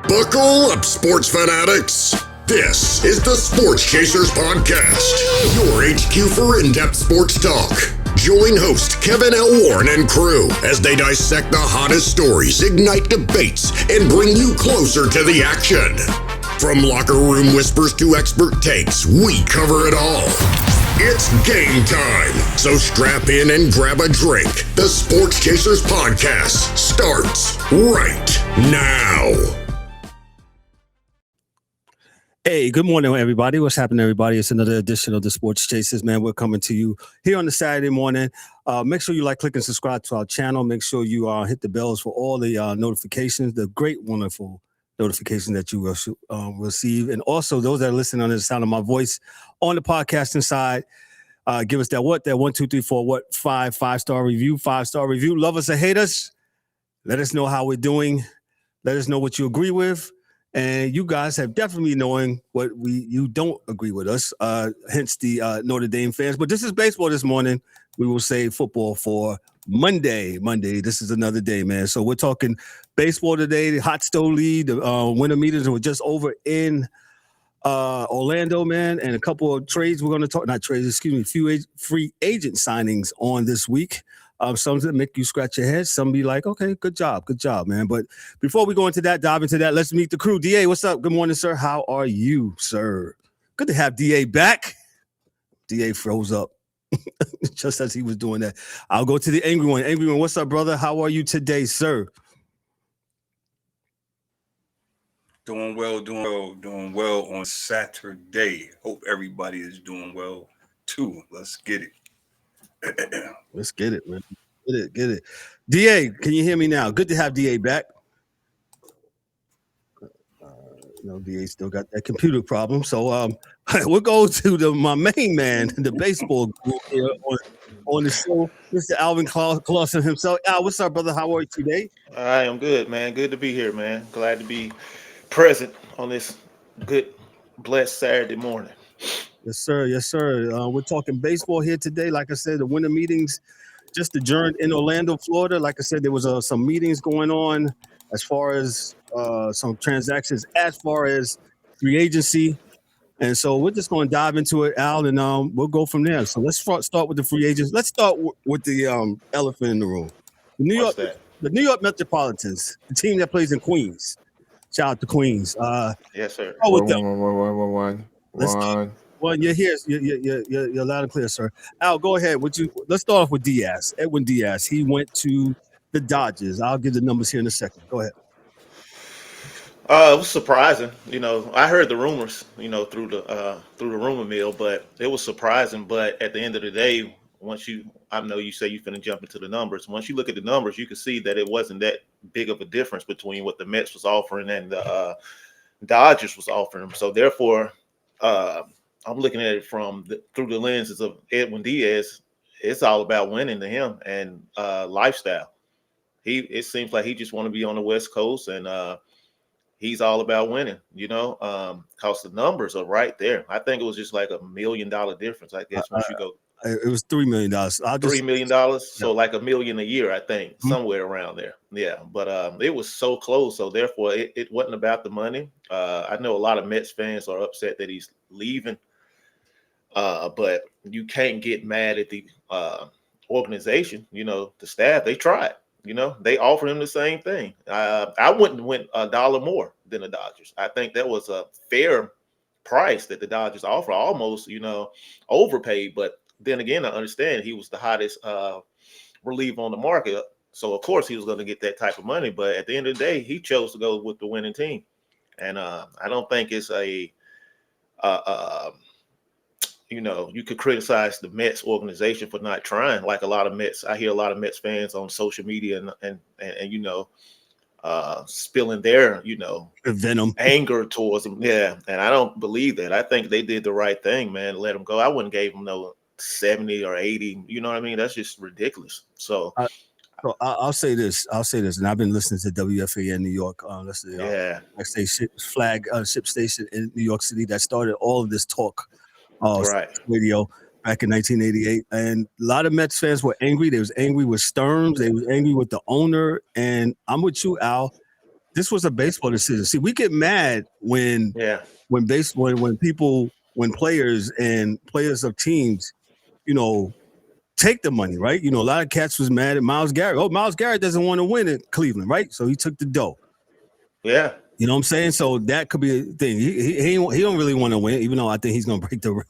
Buckle up, sports fanatics. This is the Sports Chasers Podcast, your HQ for in-depth sports talk. Join host Kevin L. Warren and crew as they dissect the hottest stories, ignite debates, and bring you closer to the action. From locker room whispers to expert takes, we cover it all. It's game time, so strap in and grab a drink. The Sports Chasers Podcast starts right now. Hey, good morning, everybody. What's happening, everybody? It's another edition of the Sports Chasers, man. We're coming to you here on the Saturday morning. Make sure you like, click, and subscribe to our channel. Make sure you hit the bells for all the notifications, the great, wonderful notifications that you will receive. And also, those that are listening on the sound of my voice on the podcasting side, give us that 1, 2, 3, 4, 5-star review, 5-star review. Love us or hate us. Let us know how we're doing. Let us know what you agree with. And you guys have definitely knowing what you don't agree with us, hence the Notre Dame fans. But this is baseball this morning. We will save football for Monday. This is another day, man. So we're talking baseball today. The hot stove lead, the winter meetings were just over in Orlando, man, and a couple of trades we're going to talk. Not trades, excuse me. A few free agent signings on this week. Some that make you scratch your head. Some be like, okay, good job, man. But before we go into that, dive into that, let's meet the crew. DA, what's up? Good morning, sir. How are you, sir? Good to have DA back. DA froze up just as he was doing that. I'll go to the angry one. Angry one, what's up, brother? How are you today, sir? Doing well on Saturday. Hope everybody is doing well too. Let's get it. Let's get it, man. Get it. DA, can you hear me now? Good to have DA back. DA still got that computer problem. So we'll go to my main man, the baseball group here on the show, Mr. Alvin Clawson himself. Al, what's up, brother? How are you today? I am good, man. Good to be here, man. Glad to be present on this good, blessed Saturday morning. Yes, sir. We're talking baseball here today. Like I said, the winter meetings just adjourned in Orlando, Florida. Like I said, there was some meetings going on as far as some transactions, as far as free agency. And so we're just going to dive into it, Al, and we'll go from there. So let's start with the free agents. Let's start with the elephant in the room. The New York Metropolitans, the team that plays in Queens. Shout out to Queens. Yes, sir. One, you're here. You're loud and clear, sir. Al, go ahead. Let's start off with Diaz. Edwin Díaz. He went to the Dodgers. I'll give the numbers here in a second. Go ahead. It was surprising. I heard the rumors, through the rumor mill, but it was surprising. But at the end of the day, I know you say you're going to jump into the numbers. Once you look at the numbers, you can see that it wasn't that big of a difference between what the Mets was offering and the Dodgers was offering. So therefore, I'm looking at it through the lenses of Edwin Díaz. It's all about winning to him and lifestyle. It seems like he just want to be on the West Coast, and he's all about winning. Because the numbers are right there. I think it was just like $1 million difference. I guess once you go, it was $3 million. $3 million, so like $1 million a year, I think, somewhere around there. Yeah, but it was so close. So therefore, it wasn't about the money. I know a lot of Mets fans are upset that he's leaving. But you can't get mad at the organization. The staff, they tried. They offered him the same thing. I wouldn't have went $1 more than the Dodgers. I think that was a fair price that the Dodgers offer. Almost, overpaid. But then again, I understand he was the hottest reliever on the market. So of course he was going to get that type of money. But at the end of the day, he chose to go with the winning team. And I don't think it's you could criticize the Mets organization for not trying. Like I hear a lot of Mets fans on social media and spilling their, venom, anger towards them. Yeah. And I don't believe that. I think they did the right thing, man. Let them go. I wouldn't give them no 70 or 80. You know what I mean? That's just ridiculous. So I'll say this, and I've been listening to WFAN New York. Ship station in New York City that started all of this talk. Right. Radio back in 1988, and a lot of Mets fans were angry. They was angry with Stearns. They was angry with the owner. And I'm with you, Al. this was a baseball decision. See, we get mad when players of teams, take the money, right? A lot of cats was mad at Myles Garrett. Oh, Myles Garrett doesn't want to win at Cleveland, right? So he took the dough. Yeah. You know what I'm saying? So that could be a thing. He don't really want to win, even though I think he's gonna break the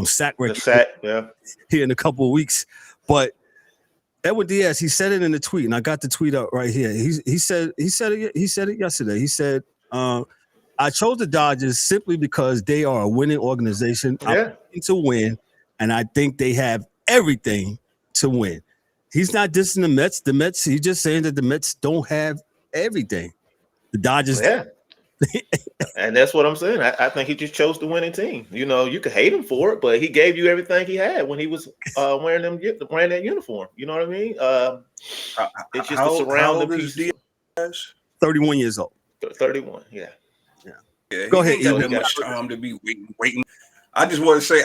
sack record. The sack, yeah. Here in a couple of weeks. But Edwin Díaz, he said it in the tweet, and I got the tweet up right here. He said it yesterday. He said, I chose the Dodgers simply because they are a winning organization. Yeah. I'm looking to win, and I think they have everything to win. He's not dissing the Mets. The Mets, he's just saying that the Mets don't have everything. The Dodgers. Yeah. And that's what I'm saying. I think he just chose the winning team. You could hate him for it, but he gave you everything he had when he was wearing that uniform. You know what I mean? It's just a surrounding piece. Diaz? 31 years old. 31, yeah. Go ahead. He ain't got that much time to be waiting. I just want to say,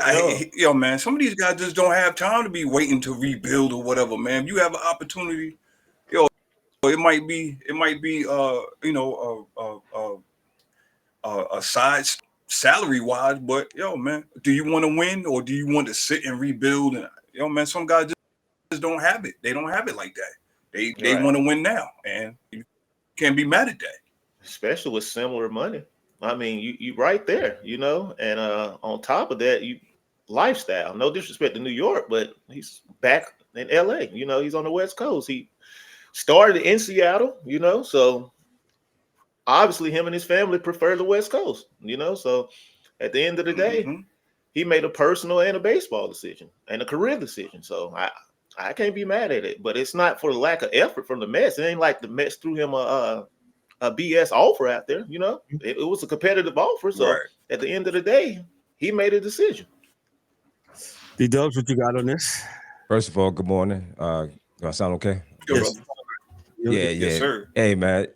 man, some of these guys just don't have time to be waiting to rebuild or whatever, man. You have an opportunity, it might be a side salary wise, but man, do you want to win or do you want to sit and rebuild? And man, some guys just don't have it. They don't have it like that. They want to win now, and you can't be mad at that. Especially with similar money. I mean, you right there, and on top of that, lifestyle. No disrespect to New York, but he's back in LA. He's on the West Coast. He started in Seattle, so obviously him and his family prefer the West Coast, so at the end of the day, he made a personal and a baseball decision and a career decision. So I can't be mad at it, but it's not for the lack of effort from the Mets. It ain't like the Mets threw him a BS offer out there, it was a competitive offer. So at the end of the day, he made a decision. D-Dubbz, what you got on this? First of all, good morning. Do I sound okay? Good, Yes. Yeah. Yes, sir. Hey, man.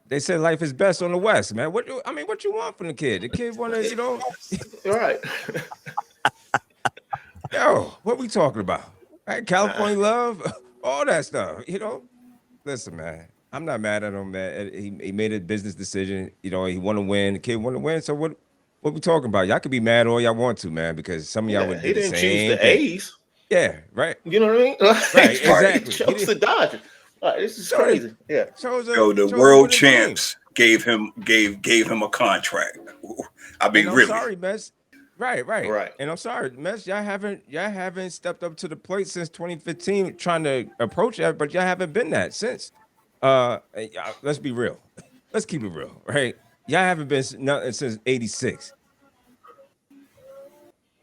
They say life is best on the West, man. What you want from the kid? The kid want to, All right. Yo, what we talking about? Right? California love, all that stuff, Listen, man, I'm not mad at him, man. He made a business decision. He want to win. The kid want to win. So what we talking about? Y'all could be mad all y'all want to, man, because some of y'all would do the same. He didn't choose the A's. Yeah, right. You know what I mean? Right, exactly. He chose the Dodgers. This is crazy. Yeah. The world champs gave him a contract. I mean, really. Sorry, Mets. Right. And I'm sorry, Mets. Y'all haven't stepped up to the plate since 2015, trying to approach that, but y'all haven't been that since. Let's be real. Let's keep it real, right? Y'all haven't been nothing since '86.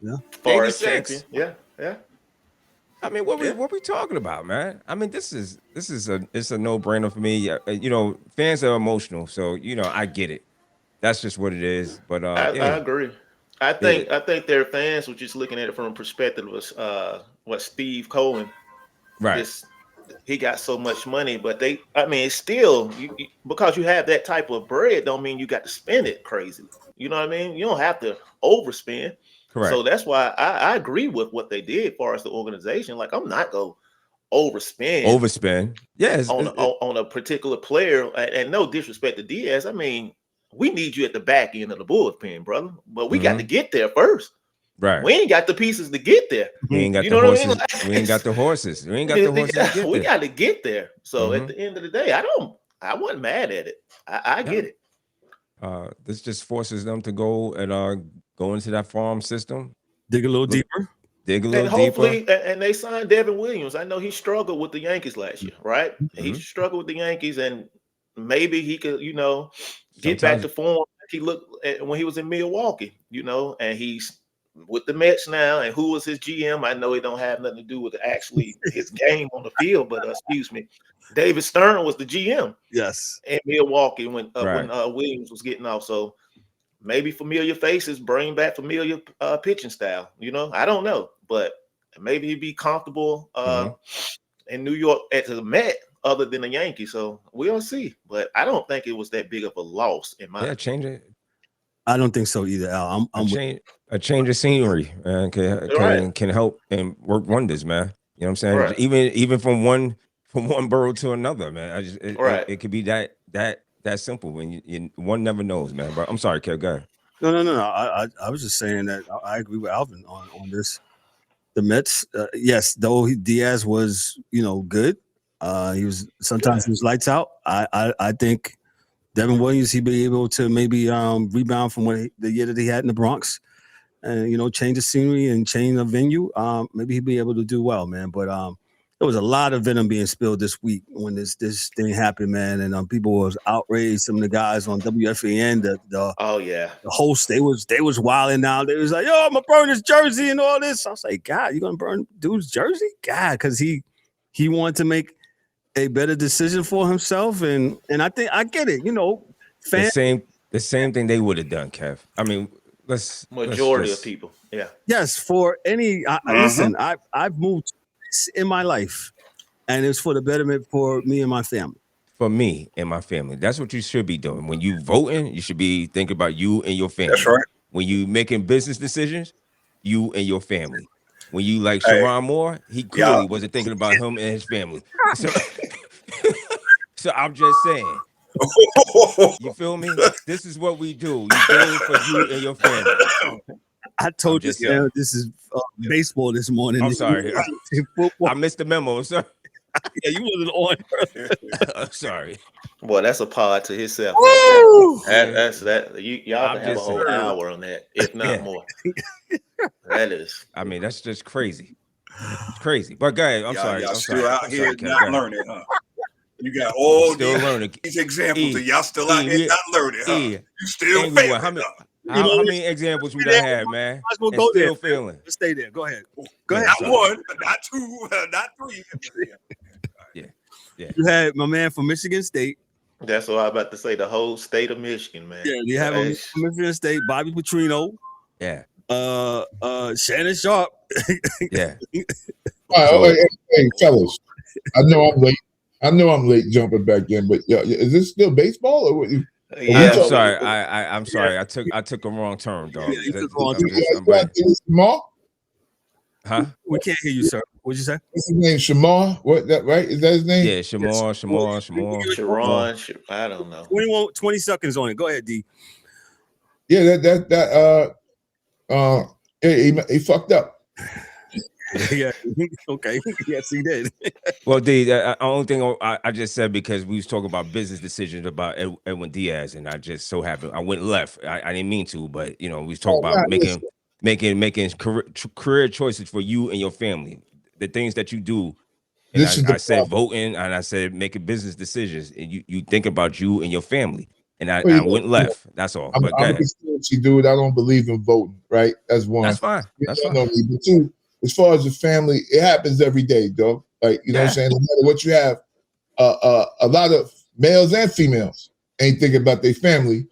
Yeah. 86. Yeah. I mean, what we talking about, man? I mean, it's a no-brainer for me. Fans are emotional, so I get it. That's just what it is. But I agree. I think their fans were just looking at it from a perspective of what Steve Cohen. Right. He got so much money, but it's still because you have that type of bread don't mean you got to spend it crazy. You know what I mean? You don't have to overspend. Correct. So that's why I agree with what they did as far as the organization. Like, I'm not going to overspend. Yes. On a particular player. And no disrespect to Diaz. I mean, we need you at the back end of the bullpen, brother. But we got to get there first. Right. We ain't got the pieces to get there. We ain't got the horses. We ain't got the horses. We ain't got the horses to get there. We got to get there. So at the end of the day, I wasn't mad at it. I get it. This just forces them to go and go into that farm system. Dig a little deeper. And hopefully, and they signed Devin Williams. I know he struggled with the Yankees last year, right? Mm-hmm. He struggled with the Yankees, and maybe he could, get back to form like he looked at when he was in Milwaukee, and he's with the Mets now. And who was his GM? I know it don't have nothing to do with actually his game on the field, but excuse me, David Stern was the GM. Yes, in Milwaukee when Williams was getting off. So maybe familiar faces bring back familiar pitching style. I don't know, but maybe he'd be comfortable in New York at the Met other than the Yankees. So we'll see. But I don't think it was that big of a loss in my change it. I don't think so either, Al. A change of scenery, man, can help and work wonders, man. You know what I'm saying? Right. Even from one from one borough to another, man. It could be that simple. When you one never knows, man. But I'm sorry, Kev, go ahead. No. I was just saying that I agree with Alvin on this. The Mets, yes, though Diaz was, good. He was sometimes he was lights out. I think Devin Williams, he'd be able to maybe rebound from the year that he had in the Bronx, and change the scenery and change the venue. Maybe he'd be able to do well, man. But there was a lot of venom being spilled this week when this thing happened, man, and people was outraged. Some of the guys on WFAN, the host, they was wilding out. They was like, "Yo, I'm gonna burn his jersey and all this." I was like, "God, you gonna burn dude's jersey?" God, because he wanted to make a better decision for himself, and I think I get it. Fans, the same thing they would have done, Kev. I mean, majority of people, yeah. Yes, for any. Listen, I've moved in my life, and it's for the betterment for me and my family. For me and my family, that's what you should be doing. When you voting, you should be thinking about you and your family. That's right. When you making business decisions, you and your family. When you like Sharon Moore, he clearly wasn't thinking about him and his family. So I'm just saying. You feel me? This is what we do. You do it for you and your family. I told you, this is baseball this morning. I'm sorry. I missed the memo, sir. Yeah, you wasn't on. I'm sorry. Boy, that's a pod to himself. That's that. Y'all can have a whole hour on that, if not more. That is. I mean, that's just crazy. It's crazy. But guys, I'm sorry. Y'all I'm still sorry. out here not learning, huh? You got all learning. These examples, and y'all still out here not learning, huh? You still failing. How many examples we done had, man? We'll go still there. feeling. Let's stay there. Go ahead. Go ahead. Not one, not two, not three. Yeah. You had my man from Michigan State. That's what I'm about to say. The whole state of Michigan, man. Yeah, you have him from Michigan State, Bobby Petrino. Yeah. Shannon Sharp. Yeah. All right, hey, fellas. I know I'm late jumping back in, but is this still baseball or what? Yeah, I'm sorry. I'm sorry. I took a wrong turn, dog. Yeah, you took a wrong Shamar? Huh? We can't hear you, sir. What'd you say? What's his name? Shamar? What? That right? Is that his name? Yeah, Shamar. Sharon, I don't know. 20 seconds on it. Go ahead, D. Yeah, he fucked up. Yeah. Okay. Yes, he did. Well, D, the only thing I just said because we was talking about business decisions about Edwin Díaz, and I just so happened I went left. I didn't mean to, but we was talking about making career choices for you and your family. The things that you do. And I said voting, and I said making business decisions, and you think about you and your family. And I went left. That's all. I'm a conspiracy dude. I don't believe in voting. Right? That's one. That's fine. That's fine. But two, as far as the family, it happens every day, though. Like what I'm saying. No matter what you have, a lot of males and females ain't thinking about their family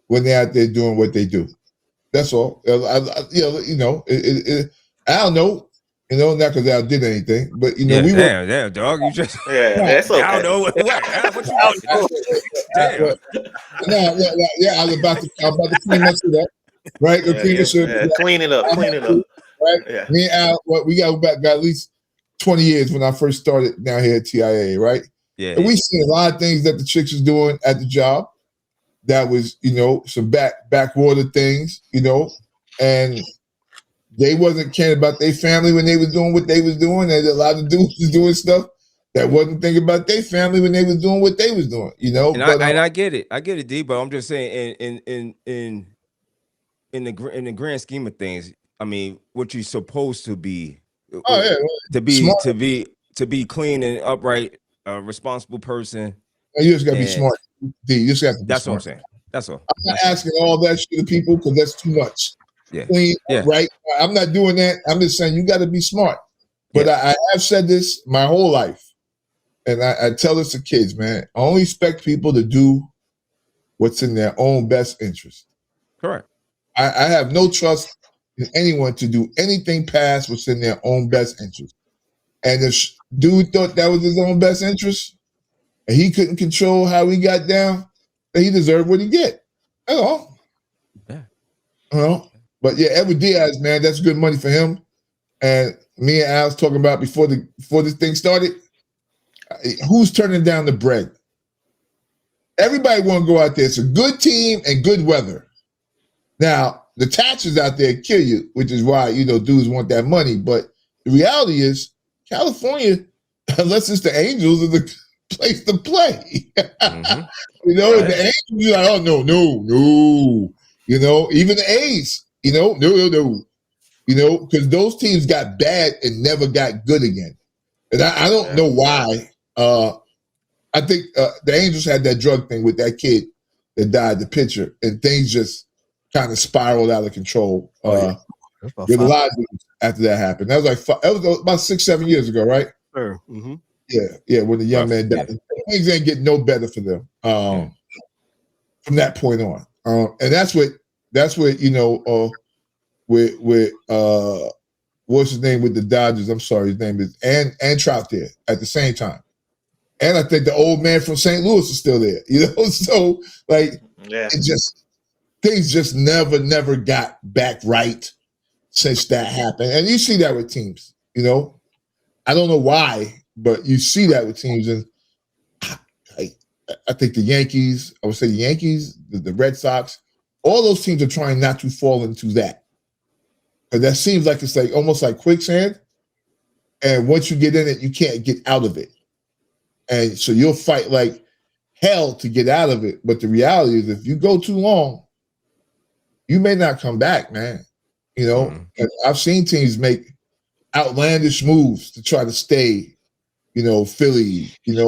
when they're out there doing what they do. That's all. I don't know. Not because I did anything, but we were. Damn, dog. You just that's okay. I don't know what you damn. Yeah, I was about to clean up to that, right? Clean it up. Right? Yeah. Me and Al, we got at least 20 years when I first started down here at TIA, right? Yeah. And we seen a lot of things that the chicks was doing at the job that was, some backwater things, and they wasn't caring about their family when they was doing what they was doing. And a lot of dudes was doing stuff that wasn't thinking about their family when they was doing what they was doing, And I get it, D. But I'm just saying, in the grand scheme of things, I mean, what you're supposed to be, to be clean and upright, a responsible person. You just gotta be smart, D. You just have to be that's smart. what I'm saying. That's all. I'm not asking all that shit of people because that's too much. Yeah. Clean, right? I'm not doing that. I'm just saying you got to be smart. But I have said this my whole life, and I tell this to kids, man. I only expect people to do what's in their own best interest. Correct. I have no trust in anyone to do anything past what's in their own best interest. And if dude thought that was his own best interest, and he couldn't control how he got down, then he deserved what he get. That's all. Yeah. But yeah, Edwin Díaz, man, that's good money for him. And me and Al was talking about before this thing started. who's turning down the bread? Everybody want to go out there. It's a good team and good weather. Now, the taxes out there kill you, which is why, dudes want that money. But the reality is, California, unless it's the Angels, is the place to play. Mm-hmm. Right. The Angels, you're like, oh, no. Even the A's, no. Because those teams got bad and never got good again. And I don't know why. I think the Angels had that drug thing with that kid that died, the pitcher, and things just kind of spiraled out of control. With a lot of things after that happened. That was about 6-7 years ago, right? Sure. Mm-hmm. Yeah, when the young man died. Things ain't getting no better for them from that point on. And that's what with what's his name with the Dodgers? I'm sorry, his name is and Trout there at the same time. And I think the old man from St. Louis is still there. So it just things just never got back right since that happened. And you see that with teams, I don't know why, but you see that with teams. And I think the Yankees, the Red Sox, all those teams are trying not to fall into that. But that seems like it's almost like quicksand. And once you get in it, you can't get out of it. And so you'll fight like hell to get out of it. But the reality is if you go too long, you may not come back, man. And I've seen teams make outlandish moves to try to stay, Philly, when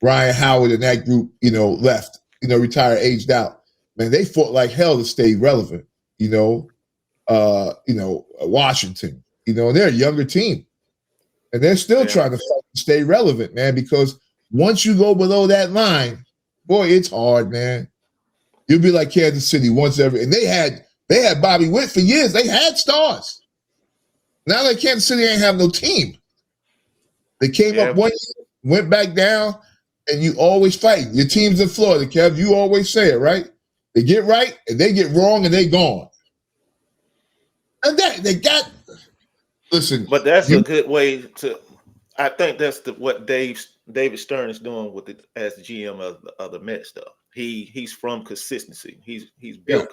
Ryan Howard and that group, left, retired, aged out. Man, they fought like hell to stay relevant, Washington, they're a younger team. And they're still trying to fight to stay relevant, man, because once you go below that line, boy, it's hard, man. You'll be like Kansas City and they had Bobby Witt for years. They had stars. Now that Kansas City ain't have no team. They came up one year, went back down, and you always fight. Your team's in Florida, Kev. You always say it, right? They get right, and they get wrong, and they gone. And they got – listen. But that's a good way to – I think that's what David Stern is doing as the GM of the Mets stuff. He's from consistency. He's built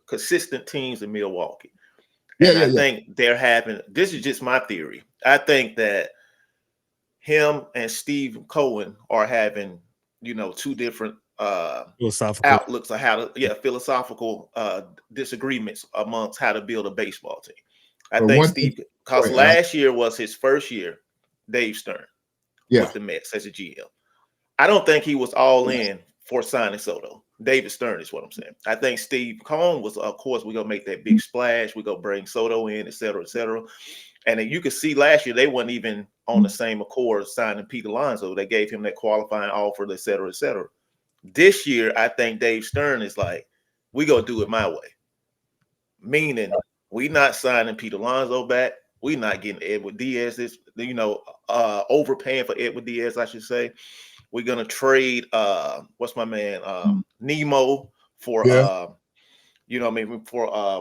consistent teams in Milwaukee. And I think they're having – this is just my theory. I think that him and Steve Cohen are having, two different outlooks of how to – philosophical disagreements amongst how to build a baseball team. I think Steve – because last year was his first year, Dave Stern, with the Mets as a GM. I don't think he was all in for signing Soto. David Stern is what I'm saying. I think Steve Cohen was, of course, we're going to make that big splash. We're going to bring Soto in, et cetera, et cetera. And then you could see last year, they weren't even on the same accord signing Pete Alonso. They gave him that qualifying offer, et cetera, et cetera. This year, I think Dave Stern is like, we're going to do it my way. Meaning, we're not signing Pete Alonso back. We're not getting Edwin Diaz, overpaying for Edwin Diaz, I should say. We're going to trade, what's my man, Nemo for, for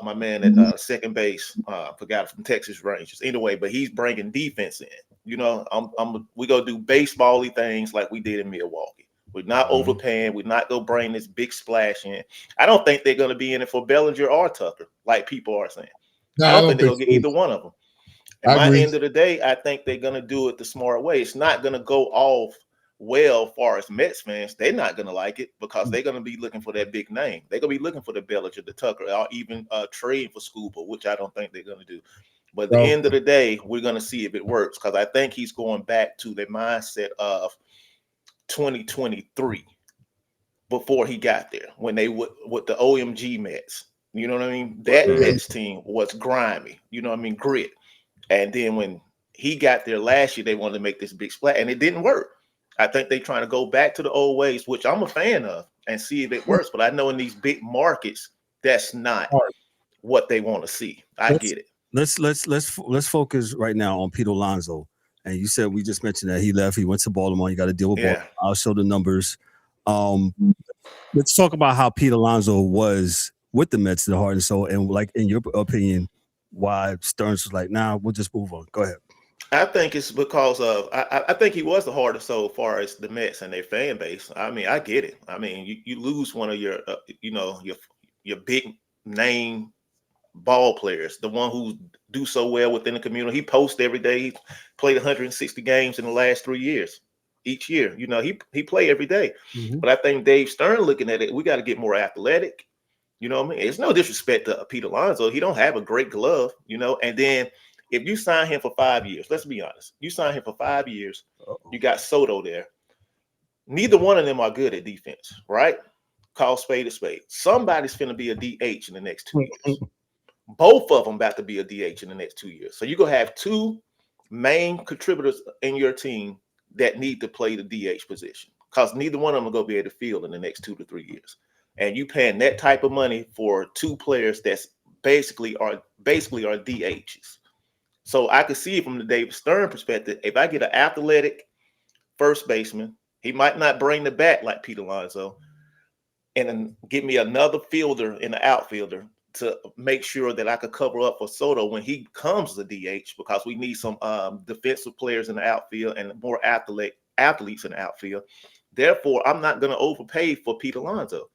my man at second base. Forgot from Texas Rangers. Anyway, but he's bringing defense in. We're going to do baseball-y things like we did in Milwaukee. We're not overpaying. We're not going to bring this big splash in. I don't think they're going to be in it for Bellinger or Tucker, like people are saying. No, I don't think they're going to get either one of them. At my end of the day, I think they're going to do it the smart way. It's not going to go off well far as Mets fans. They're not going to like it because they're going to be looking for that big name. They're going to be looking for the Bellinger, the Tucker, or even trade for Skubal, which I don't think they're going to do. But at the end of the day, we're going to see if it works because I think he's going back to the mindset of 2023 before he got there when they with the OMG Mets. You know what I mean? That Mets team was grimy. You know what I mean? Grit. And then when he got there last year, they wanted to make this big splash, and it didn't work. I think they're trying to go back to the old ways, which I'm a fan of, and see if it works. But I know in these big markets, that's not what they want to see. I get it. Let's focus right now on Pete Alonso. And you said we just mentioned that he left. He went to Baltimore. You got to deal with Baltimore. I'll show the numbers. Let's talk about how Pete Alonso was with the Mets, the heart and soul, and like in your opinion, why Stearns was like, nah, we'll just move on. Go ahead. I think it's because of I think he was the hardest so far as the Mets and their fan base. I mean, I get it. I mean, you lose one of your your big name ball players, the one who do so well within the community. He posts every day. He played 160 games in the last 3 years. Each year, he play every day. Mhm. But I think Dave Stern looking at it, we got to get more athletic. You know what I mean? It's no disrespect to Pete Alonso. He don't have a great glove, and then if you sign him for 5 years, let's be honest, you sign him for 5 years, you got Soto there. Neither one of them are good at defense, right? Call spade a spade. Somebody's finna be a DH in the next 2 years. Both of them about to be a DH in the next 2 years. So you're going to have two main contributors in your team that need to play the DH position because neither one of them are going to be able to field in the next 2 to 3 years. And you paying that type of money for two players that's basically are DHs. So I could see from the David Stern perspective, if I get an athletic first baseman, he might not bring the bat like Pete Alonso, and then get me another fielder in the outfielder to make sure that I could cover up for Soto when he comes to DH, because we need some defensive players in the outfield and more athletes in the outfield. Therefore, I'm not going to overpay for Pete Alonso.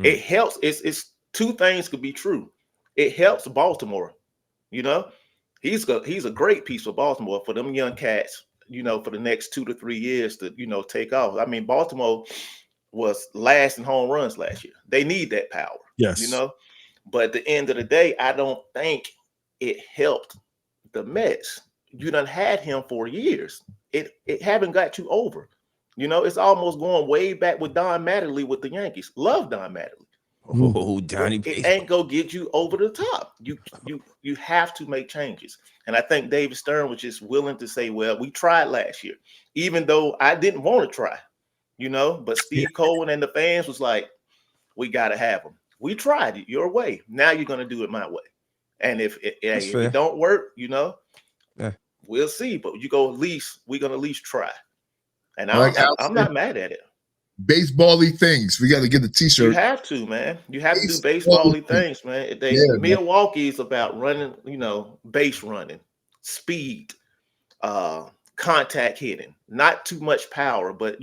It helps. It's two things could be true. It helps Baltimore. He's a great piece for Baltimore for them young cats, for the next 2 to 3 years to, take off. I mean, Baltimore was last in home runs last year. They need that power. Yes. But at the end of the day, I don't think it helped the Mets. You done had him for years. It haven't got you over. It's almost going way back with Don Mattingly with the Yankees. Love Don Mattingly. Oh, Johnny. It ain't gonna get you over the top. You have to make changes. And I think David Stern was just willing to say, well, we tried last year, even though I didn't want to try, but Steve Cohen and the fans was like, we got to have him. We tried it your way. Now you're going to do it my way. And if it don't work, we'll see. But we're going to at least try. And I'm not mad at it. Baseball-y things. We got to get a t-shirt. You have to, man. You have to do baseball-y things, man. Milwaukee is about running, base running, speed, contact hitting, not too much power, but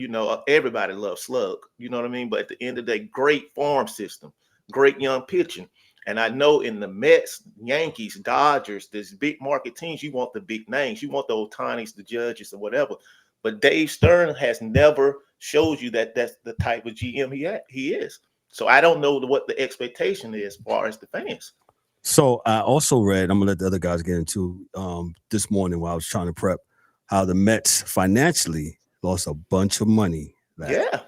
everybody loves slug. You know what I mean? But at the end of the day, great farm system, great young pitching. And I know in the Mets, Yankees, Dodgers, these big market teams, you want the big names, you want the Ohtanis, the Judges, or whatever. But Dave Stern has never showed you that that's the type of GM he is. So I don't know what the expectation is as far as the fans. So I also read, I'm gonna let the other guys get into this morning while I was trying to prep, how the Mets financially lost a bunch of money. Yeah.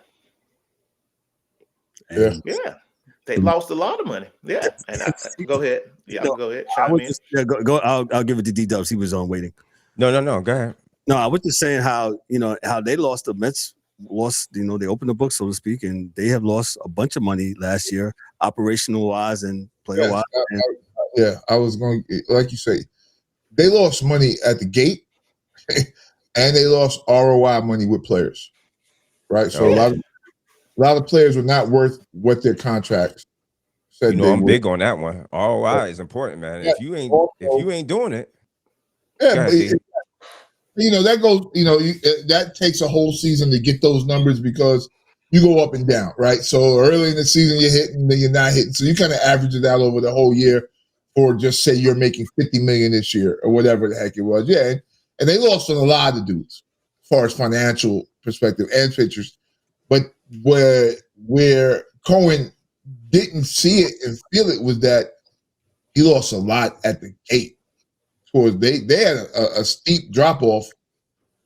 They lost a lot of money. Yeah. And go ahead. Yeah, go ahead. Chime in. I'll give it to D-Dubbz. He was on waiting. No. Go ahead. No, I was just saying how they lost. The Mets lost. They opened the book, so to speak, and they have lost a bunch of money last year, operational wise and player wise. I was going, like you say, they lost money at the gate, and they lost ROI money with players, right? So a lot of players were not worth what their contracts said. I'm big on that one. ROI is important, man. If you ain't doing it, that goes. That takes a whole season to get those numbers because you go up and down, right? So early in the season you're hitting, then you're not hitting. So you kind of average it out over the whole year, or just say you're making $50 million this year or whatever the heck it was. Yeah, and they lost on a lot of dudes as far as financial perspective and pitchers. But where Cohen didn't see it and feel it was that he lost a lot at the gate. Towards they had a steep drop off,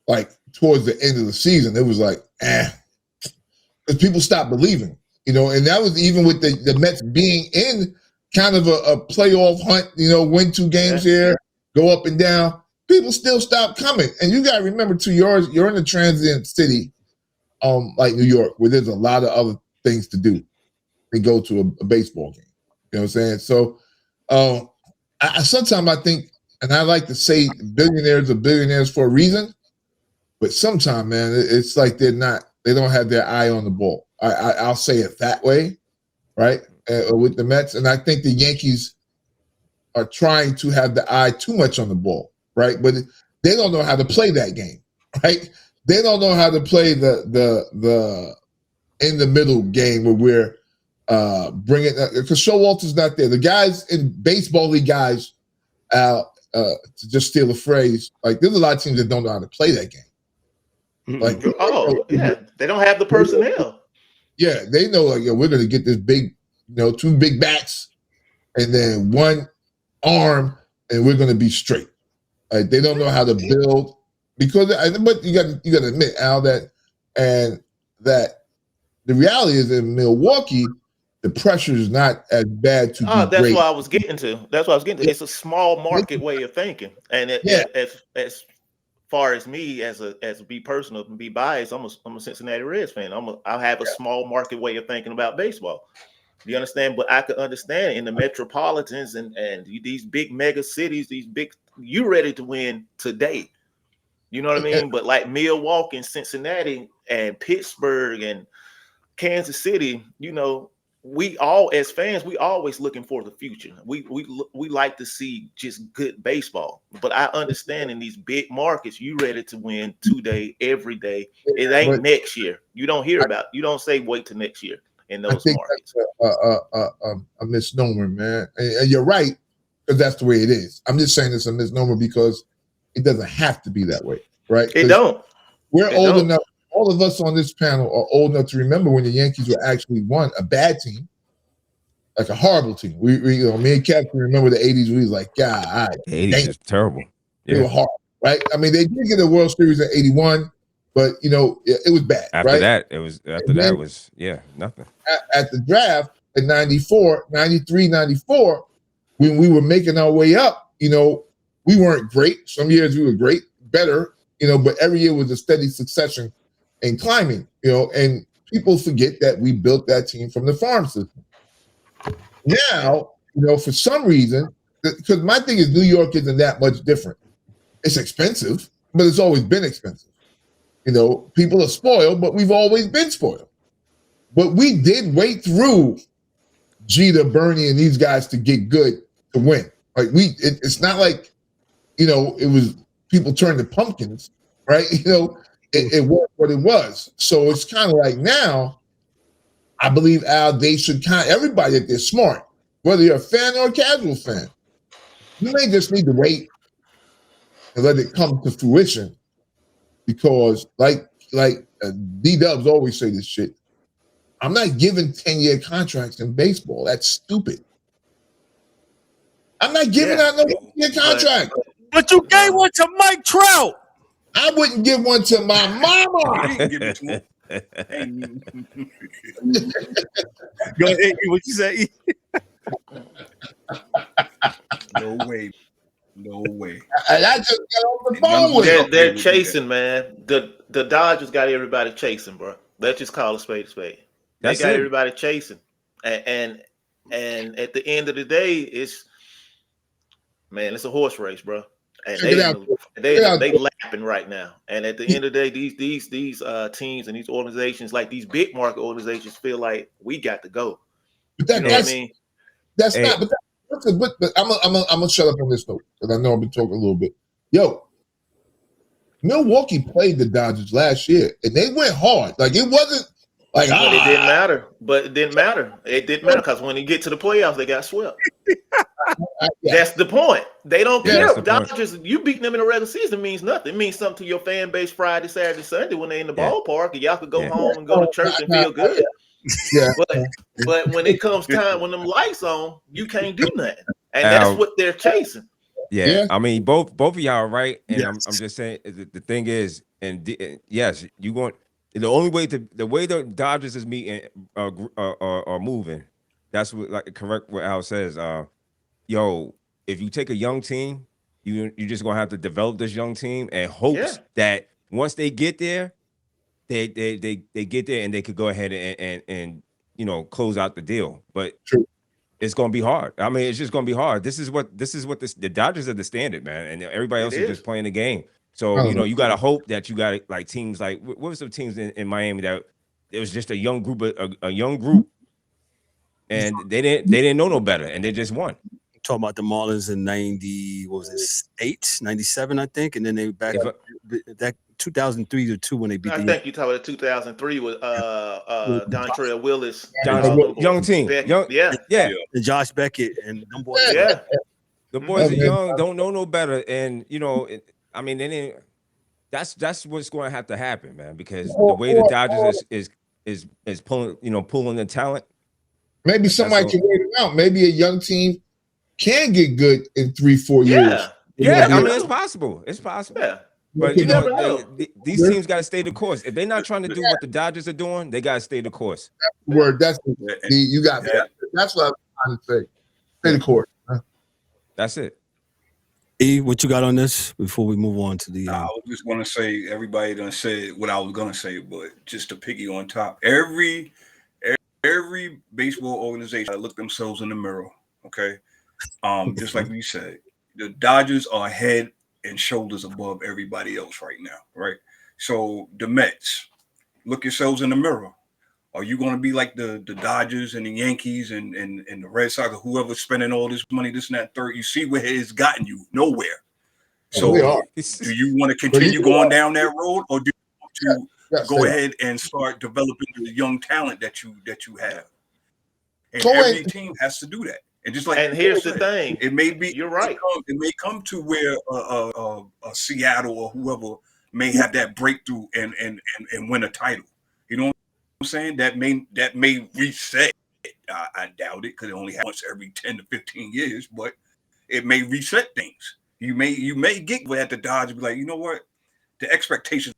like towards the end of the season. It was like, because people stopped believing, and that was even with the Mets being in kind of a playoff hunt, win 2 games here, go up and down. People still stopped coming. And you got to remember too, you're in a transient city, like New York, where there's a lot of other things to do than go to a baseball game. You know what I'm saying? So sometimes I think, and I like to say billionaires are billionaires for a reason, but sometimes, man, it's like they don't have their eye on the ball. I'll say it that way, right? With the Mets. And I think the Yankees are trying to have the eye too much on the ball, right? But They don't know how to play that game, right? They don't know how to play the in the middle game where we're bringing because Showalter's not there. The guys in baseball league guys, to just steal a phrase, like there's a lot of teams that don't know how to play that game. Like, they don't have the personnel. Yeah, they know like, we're going to get this big, two big bats and then one arm, and we're going to be straight. Like, they don't know how to build but you got to admit, Al, that the reality is in Milwaukee, the pressure is not as bad to be that's great. what I was getting to. It's a small market way of thinking, and as far as me, as be personal and be biased, I'm a Cincinnati Reds fan. I have a small market way of thinking about baseball. You understand? But I could understand in the metropolitans and these big mega cities, you ready to win today. You know what I mean? But like Milwaukee and Cincinnati and Pittsburgh and Kansas City, we all as fans, we always looking for the future. We like to see just good baseball. But I understand in these big markets, you ready to win today, every day. It ain't next year. You don't hear about. You don't say wait till next year in those markets. That's a misnomer, man. And you're right, because that's the way it is. I'm just saying it's a misnomer because it doesn't have to be that way, right? It don't. We're old enough. All of us on this panel are old enough to remember when the Yankees were actually a bad team, like a horrible team. We me and Captain remember the 80s. We was like, God, the 80s is terrible. Yeah. They were horrible, right? I mean, they did get a World Series in 81, but it was bad. After right? that, it was nothing. At the draft in 94, 93, 94, when we were making our way up, we weren't great. Some years we were great, better, but every year was a steady succession in climbing, and people forget that we built that team from the farm system. Now, for some reason, because my thing is New York isn't that much different. It's expensive, but it's always been expensive. People are spoiled, but we've always been spoiled. But we did wait through Jeter, Bernie, and these guys to get good to win. Like it's not like, it was people turned to pumpkins, right? It was what it was. So it's kind of like now, I believe, Al, they should everybody that they're smart, whether you're a fan or a casual fan, you may just need to wait and let it come to fruition. Because like D-Dubbz always say this shit, I'm not giving 10-year contracts in baseball. That's stupid. I'm not giving out no 10-year contract. But you gave one to Mike Trout. I wouldn't give one to my mama. You can give it to him. Go ahead. What you say? No way. No way. I just got on the phone with them. They're chasing, man. The Dodgers got everybody chasing, bro. Let's just call a spade a spade. They got everybody chasing. And at the end of the day, it's a horse race, bro. And they lapping right now. And at the end of the day, these teams and these organizations, like these big market organizations, feel like we got to go. But what I mean? That's not. But I'm gonna shut up on this note because I know I've been talking a little bit. Yo, Milwaukee played the Dodgers last year and they went hard. Like it wasn't like it didn't matter. But it didn't matter. It didn't matter because when you get to the playoffs, they got swept. That's the point. They don't care. Dodgers, you beating them in the regular season means nothing. It means something to your fan base Friday, Saturday, Sunday when they're in the ballpark and y'all could go home and go to church and feel good. Yeah. But when it comes time when them lights on, you can't do nothing. And that's what they're chasing. Yeah. I mean, both of y'all are right. And I'm just saying the thing is, yes, you want the only way the way the Dodgers is meeting are moving. That's what correct what Al says. If you take a young team, you're just gonna have to develop this young team and hopes that once they get there, they get there and they could go ahead and close out the deal. But it's gonna be hard. I mean, it's just gonna be hard. This is what the Dodgers are the standard, man, and everybody else is just playing the game. So you gotta hope that you got like teams like what was some teams in Miami that it was just a young group, and they didn't know no better, and they just won. talking about the Marlins in 90, what was it, 8, 97, I think, and then they back that 2003 to 2 when they beat. I think you talking about 2003 with Dontrell Willis, young team, and Josh Beckett and them boys. Yeah, the boys are young, don't know no better, and I mean, that's what's going to have to happen, man, because the way the Dodgers is pulling the talent. Maybe somebody can wait it out. Maybe a young team can get good in 3-4 years. Yeah, I mean, it's possible. It's possible. Yeah. But these teams got to stay the course. If they're not trying to do what the Dodgers are doing, they got to stay the course. That's you got that. That's what I'm trying to say. Stay the course. That's it. E, what you got on this before we move on to the? I was just going to say, everybody done said what I was going to say, but just to piggy on top, every baseball organization look themselves in the mirror. Okay, just like we said, the Dodgers are head and shoulders above everybody else right now, right? So the Mets, look yourselves in the mirror. Are you going to be like the Dodgers and the Yankees and the Red Sox or whoever's spending all this money, this and that, third? You see where it's gotten you? Nowhere. So do you want to continue going down that road, or do you want to go ahead and start developing the young talent that you have? And every team has to do that. And just like, and here's the thing, it may be, you're right. It may come to where a Seattle or whoever may have that breakthrough and win a title. You know what I'm saying? That may reset. I doubt it, because it only happens every 10 to 15 years, but it may reset things. You may get at the Dodgers, be like, you know what? The expectations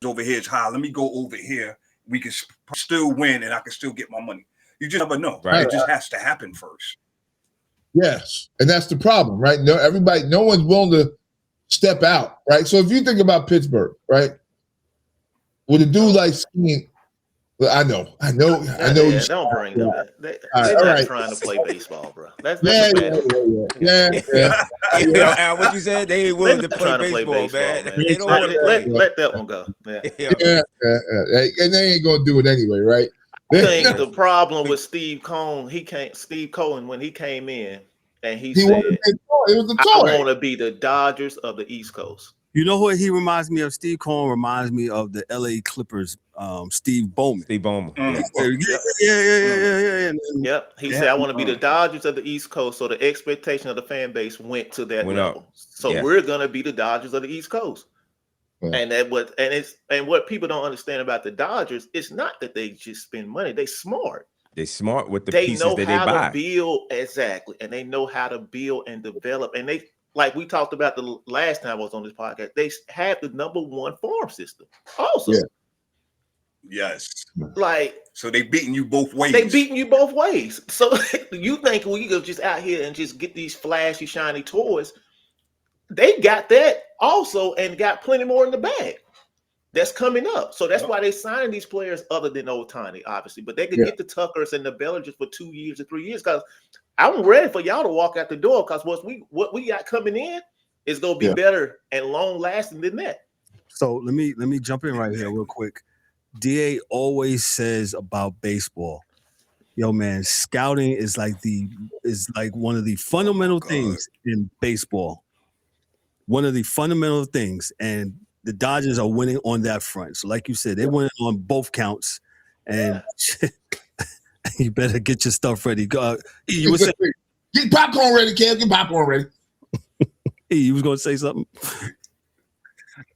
over here is high. Let me go over here. We can still win, and I can still get my money. You just never know. Right. It just has to happen first. Yes, and that's the problem, right? No one's willing to step out, right? So if you think about Pittsburgh, right, with a dude like Skeen, I know. Yeah, don't bring them. They're not trying to play baseball, bro. That's yeah. What you said? They ain't willing to play baseball, man. They don't want to play. Let that one go. And they ain't gonna do it anyway, right? I think the problem with Steve Cohen, when he came in and he said, I want to be the Dodgers of the East Coast. You know what he reminds me of? Steve Cohen reminds me of the LA Clippers, Steve Bowman. Yeah. Yep. He said, I want to be the Dodgers of the East Coast. So the expectation of the fan base went to that level. So we're gonna be the Dodgers of the East Coast. And what people don't understand about the Dodgers, it's not that they just spend money. They smart. They smart with the pieces that they buy. They know how to build, exactly, and they know how to build and develop. And they, like we talked about the last time I was on this podcast, they have the #1 farm system. Also, yes, so they beating you both ways. So you think we go just out here and just get these flashy, shiny toys? They got that also, and got plenty more in the bag that's coming up. So that's why they signing these players other than Ohtani, obviously. But they could get the Tuckers and the Bellingers for 2 years or 3 years, because I'm ready for y'all to walk out the door, because what we got coming in is going to be better and long lasting than that. So let me jump in right here real quick. DA always says about baseball, yo man, scouting is like one of the fundamental things in baseball. One of the fundamental things, and the Dodgers are winning on that front. So like you said, they're winning on both counts, and you better get your stuff ready. You was saying, get popcorn ready, Kev. Get popcorn ready. You was gonna say something?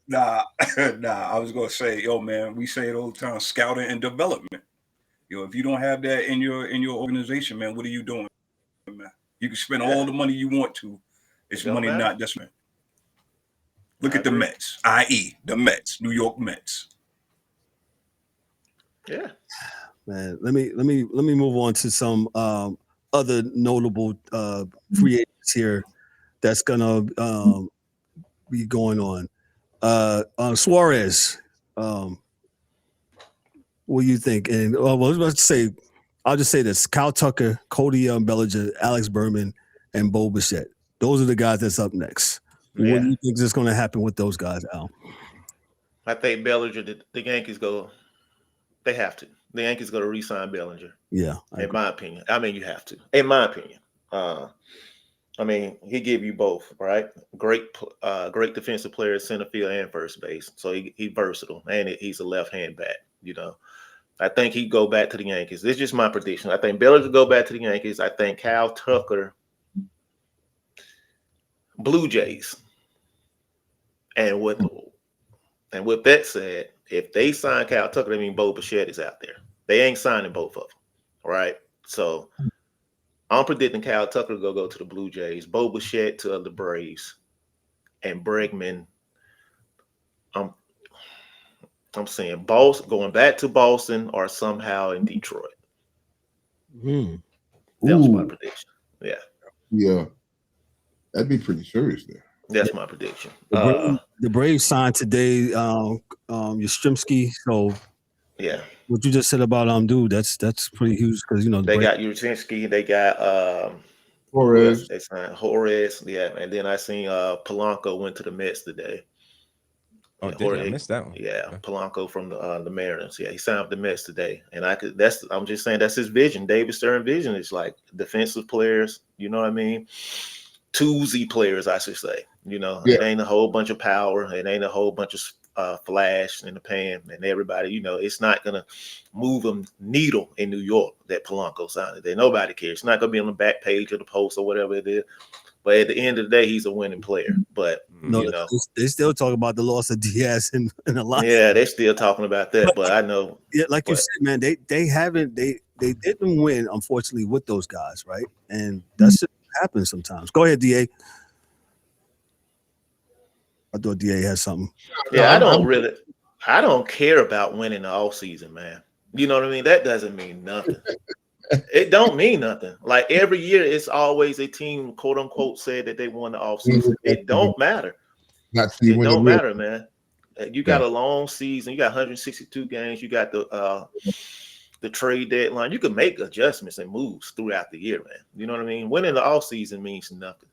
Nah. I was gonna say, yo, man, we say it all the time: scouting and development. Yo, if you don't have that in your organization, man, what are you doing, man? You can spend all the money you want to. It's money not just man. Look at the Mets, i.e. the Mets, New York Mets. Yeah, man. Let me move on to some other notable free agents here that's gonna be going on. Suarez. What do you think? And I'll just say this: Kyle Tucker, Cody Bellinger, Alex Berman, and Bo Bichette. Those are the guys that's up next. What do you think is going to happen with those guys, Al? I think Bellinger, the Yankees they have to. The Yankees go to re-sign Bellinger. Yeah. In my opinion. I mean, you have to. In my opinion. I mean, he give you both, right? Great defensive player, center field and first base. So he versatile, and he's a left-hand bat. You know, I think he'd go back to the Yankees. This is just my prediction. I think Bellinger go back to the Yankees. I think Kyle Tucker, Blue Jays. And with that said, if they sign Kyle Tucker, that means Bo Bichette is out there. They ain't signing both of them, right? So I'm predicting Kyle Tucker to go to the Blue Jays, Bo Bichette to the Braves, and Bregman. I'm saying Boston, going back to Boston or somehow in Detroit. That was my prediction. Yeah. Yeah. That'd be pretty serious there. That's my prediction. The Braves signed today Yastrzemski. So yeah. What you just said about dude, that's pretty huge because they got Yastrzemski, they got Torres. They signed Torres, yeah, and then I seen Polanco went to the Mets today. Oh, I missed that one. Yeah, okay. Polanco from the Mariners. Yeah, he signed with the Mets today, and I'm just saying that's his vision. David Stern vision is like defensive players. You know what I mean? Twosy players, I should say. It ain't a whole bunch of power. It ain't a whole bunch of flash in the pan, and everybody. It's not gonna move a needle in New York that Polanco signed. That nobody cares. It's not gonna be on the back page of the Post or whatever it is. But at the end of the day, he's a winning player. But they still talk about the loss of Diaz in a lot. Yeah, they're still talking about that. But I know. Yeah, like you said, man, they didn't win, unfortunately, with those guys, right? And that's just happens sometimes. Go ahead, DA. I thought DA had something. Yeah, I don't care about winning the offseason, man. You know what I mean? That doesn't mean nothing. It don't mean nothing. Like every year, it's always a team, quote unquote, said that they won the offseason. It don't matter. It don't matter, man. You got a long season. You got 162 games. You got the trade deadline. You can make adjustments and moves throughout the year, man. You know what I mean? Winning the offseason means nothing.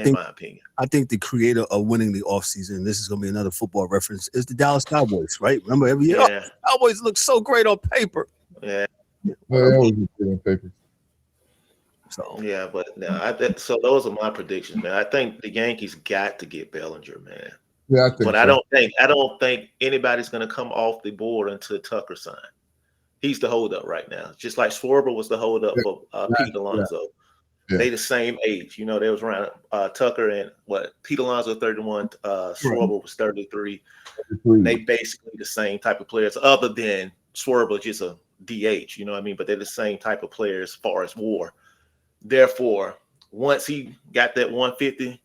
In my opinion. I think the creator of winning the offseason, this is going to be another football reference, is the Dallas Cowboys, right? Remember every year, Cowboys look so great on paper. Yeah. Always great on paper. So yeah, but so those are my predictions, man. I think the Yankees got to get Bellinger, man. Yeah, I don't think anybody's going to come off the board until Tucker sign. He's the holdup right now. Just like Schwarber was the holdup for Pete Alonso. Yeah. They the same age. They was around Tucker and Pete Alonso 31, Schwarber was 33. They basically the same type of players, other than Schwarber just a DH, you know what I mean? But they're the same type of players as far as WAR. Therefore, once he got that 150,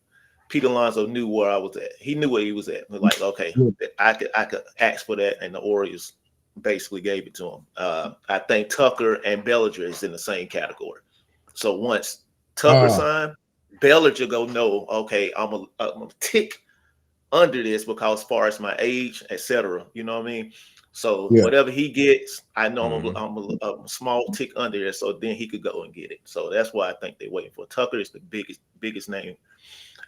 Pete Alonso knew where I was at. He knew where he was at. Like, okay, I could ask for that, and the Orioles basically gave it to him. I think Tucker and Bellinger is in the same category. So once Tucker signed, Bellinger go, no, okay, I'm a tick under this because as far as my age, etc. You know what I mean? So whatever he gets, I know I'm a small tick under there, so then he could go and get it. So that's why I think they're waiting for Tucker is the biggest name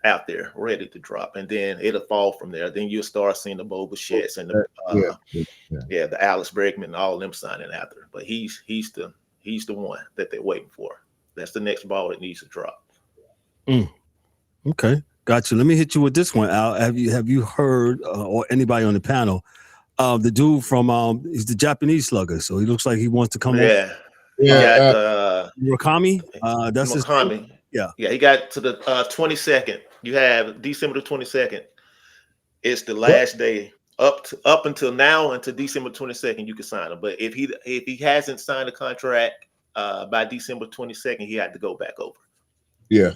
out there, ready to drop, and then it'll fall from there. Then you'll start seeing the Bo Bichette's and the Alex Bregman and all them signing after. But he's the one that they're waiting for. That's the next ball that needs to drop. Okay, got you. Let me hit you with this one, Al. Have you heard or anybody on the panel? The dude from he's the Japanese slugger, so he looks like he wants to come. Murakami. That's Murakami. His name? Yeah. He got to the 22nd. You have December the 22nd. It's the last day up until now, until December 22nd. You can sign him, but if he hasn't signed a contract by December 22nd, he had to go back over. Yeah,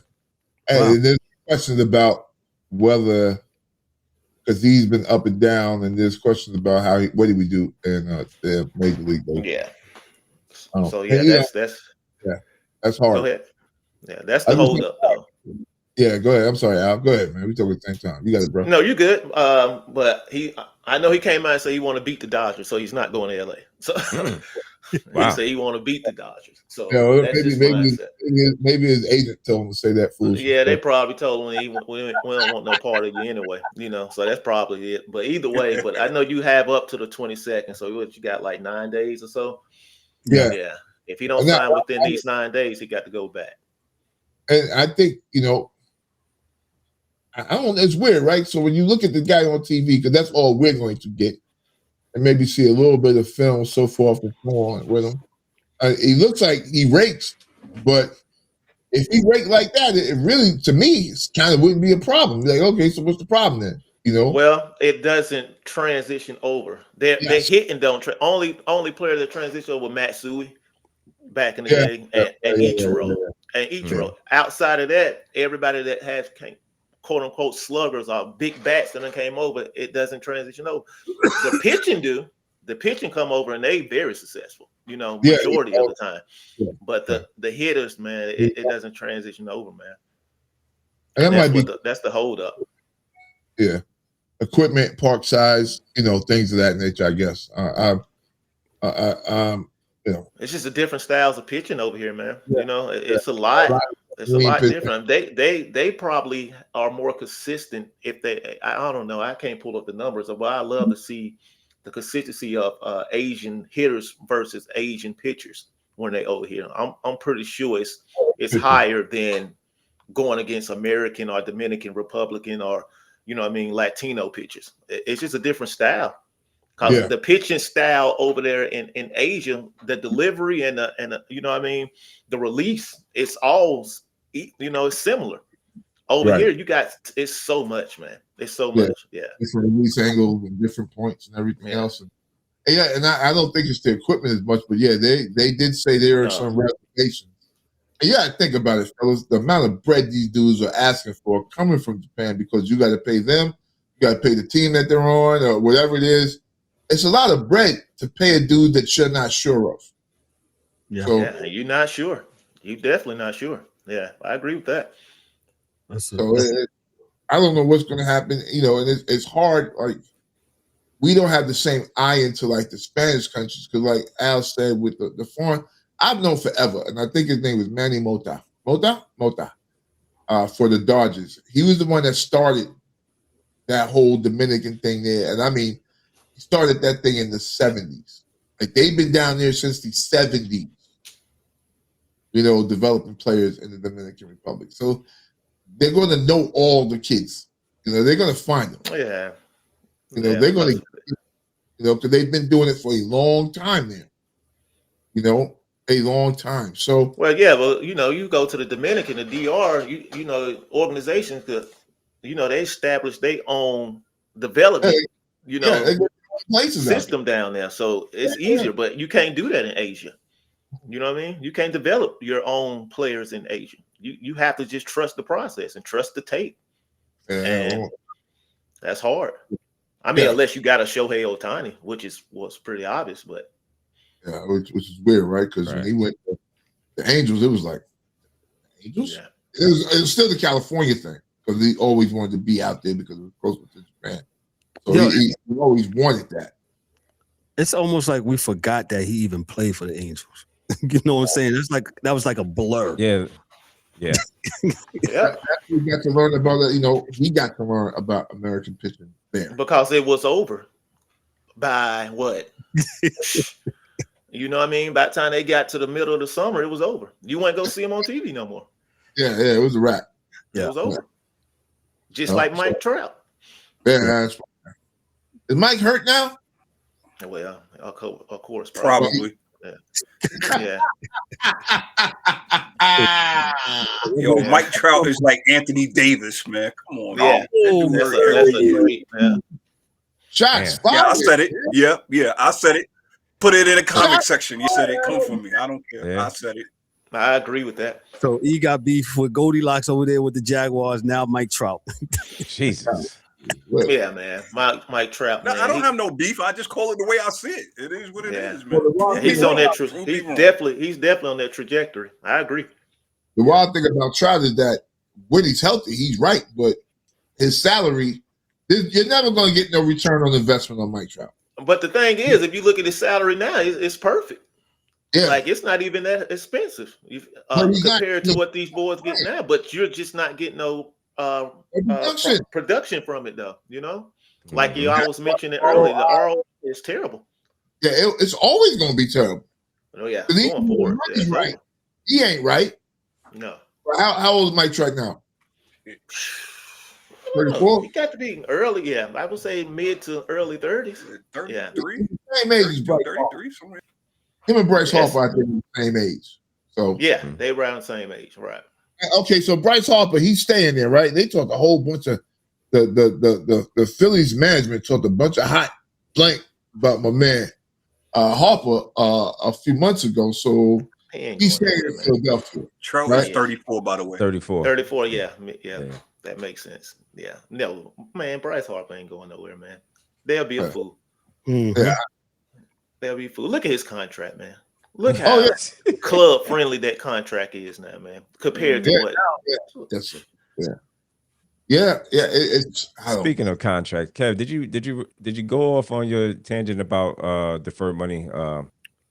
and there's questions about whether. Because he's been up and down, and there's questions about what did we do in the Major League Baseball. Yeah. So that's hard. Go ahead. Yeah, that's the holdup though. Yeah, go ahead. I'm sorry, Al. Go ahead, man. We talk at the same time. You got it, bro. No, you're good. But I know he came out and said he want to beat the Dodgers, so he's not going to LA. So he said he want to beat the Dodgers. So maybe his agent told him to say that foolish. Yeah, they probably told him we don't want no part of you anyway. So that's probably it. But either way, but I know you have up to the 22nd. So you got like 9 days or so. Yeah. Yeah. If he don't sign within these 9 days, he got to go back. And I think, I don't know, it's weird, right? So when you look at the guy on TV, because that's all we're going to get, and maybe see a little bit of film, so forth and so on with him. He looks like he rakes, but if he raked like that, it really, to me, it kind of wouldn't be a problem. Like, okay, so what's the problem then? Well, it doesn't transition over. They're hitting don't only player that transition over Matsui back in the day and Ichiro. And Ichiro. Outside of that, everybody that has quote unquote sluggers or big bats that came over, it doesn't transition over. The pitching do. The pitching come over and they very successful, majority of the time. Yeah. But the hitters, man, it doesn't transition over, man. And that's the hold up. Yeah. Equipment, park size, things of that nature, I guess. It's just a different styles of pitching over here, man. Yeah. It's a lot. It's a lot different. They probably are more consistent if they. I don't know. I can't pull up the numbers, but I love to see the consistency of Asian hitters versus Asian pitchers when they over here. I'm pretty sure it's higher than going against American or Dominican Republican or Latino pitchers. It's just a different style. Because the pitching style over there in Asia, the delivery and the release, it's all it's similar. Over here, it's so much, man. It's so much. Yeah. Different release angles and different points and everything else. And I don't think it's the equipment as much, but they did say there are some reservations. And think about it, fellas. The amount of bread these dudes are asking for coming from Japan, because you got to pay them, you got to pay the team that they're on, or whatever it is. It's a lot of bread to pay a dude that you're not sure of. Yeah. So, you're not sure. You're definitely not sure. Yeah, I agree with that. I don't know what's going to happen, and it's hard. Like, we don't have the same eye into like the Spanish countries, because like Al said with the foreign, I've known forever, and I think his name was Manny Mota, for the Dodgers. He was the one that started that whole Dominican thing there, and I mean, he started that thing in the 70s. Like, they've been down there since the 70s, developing players in the Dominican Republic. So they're going to know all the kids. They're going to find them. Yeah. They're going to, because they've been doing it for a long time there. A long time. So, you go to the Dominican, the DR, organizations that, they establish their own development, system down there. So it's easier, but you can't do that in Asia. You know what I mean? You can't develop your own players in Asia. You have to just trust the process and trust the tape. And that's hard. I mean, unless you got a Shohei Ohtani, which was pretty obvious, but which is weird, right? Because when he went to the Angels, it was like Angels. Yeah. It was still the California thing, because he always wanted to be out there because it was closer to Japan. So he always wanted that. It's almost like we forgot that he even played for the Angels. You know what I'm saying? It's like that was like a blur. Yeah. We got to learn about it. He got to learn about American pitching there, because it was over by what? You know what I mean? By the time they got to the middle of the summer, it was over. You wouldn't go see him on TV no more. Yeah, it was a wrap. It was over. Just like Mike Trout. Yeah, that's right. Is Mike hurt now? Well, of course, probably. Yeah. Yo, Mike Trout is like Anthony Davis, man. Come on. Yeah. That's a great, Shots. Yeah, I said it. Yeah, I said it. Put it in the comment section. You said it. Come for me. I don't care. Yeah. I said it. I agree with that. So he got beef with Goldilocks over there with the Jaguars. Now Mike Trout. Jesus. Yeah, man. Mike Trout. No, man. I don't have no beef. I just call it the way I see it. It is what it is, man. Yeah, he's on that. He's definitely on that trajectory. I agree. The wild thing about Trout is that when he's healthy, he's right, but his salary, you're never going to get no return on investment on Mike Trout. But the thing is, if you look at his salary now, it's perfect. Yeah. Like, it's not even that expensive compared to what these boys get now. But you're just not getting no production from it, though. Like you always mentioned it earlier, the ROI is terrible. Yeah, it's always going to be terrible. Oh yeah, Going forward, he's right. He ain't right. No. How old is Mike Trout now? 34? He got to be early, yeah. I would say mid to early 30s. 33, Same age as Bryce 33, somewhere. Him and Bryce Yes. Harper, I think, are the same age. So Yeah, they around the same age, right? okay, so Bryce Harper, he's staying there, right? They talked a whole bunch of the Phillies management talked a bunch of hot blank about my man Harper a few months ago. So he's staying in Philadelphia. Trout right? is 34, by the way. 34. 34, yeah. That makes sense. Yeah. No, man, Bryce Harper ain't going nowhere, man. They'll be a Right. fool. Mhm. Yeah. They'll be a fool. Look at his contract, man. Look how club friendly that contract is now, man. Compared to what? That's it. Yeah. It's Speaking of contract, Kev, did you go off on your tangent about deferred money?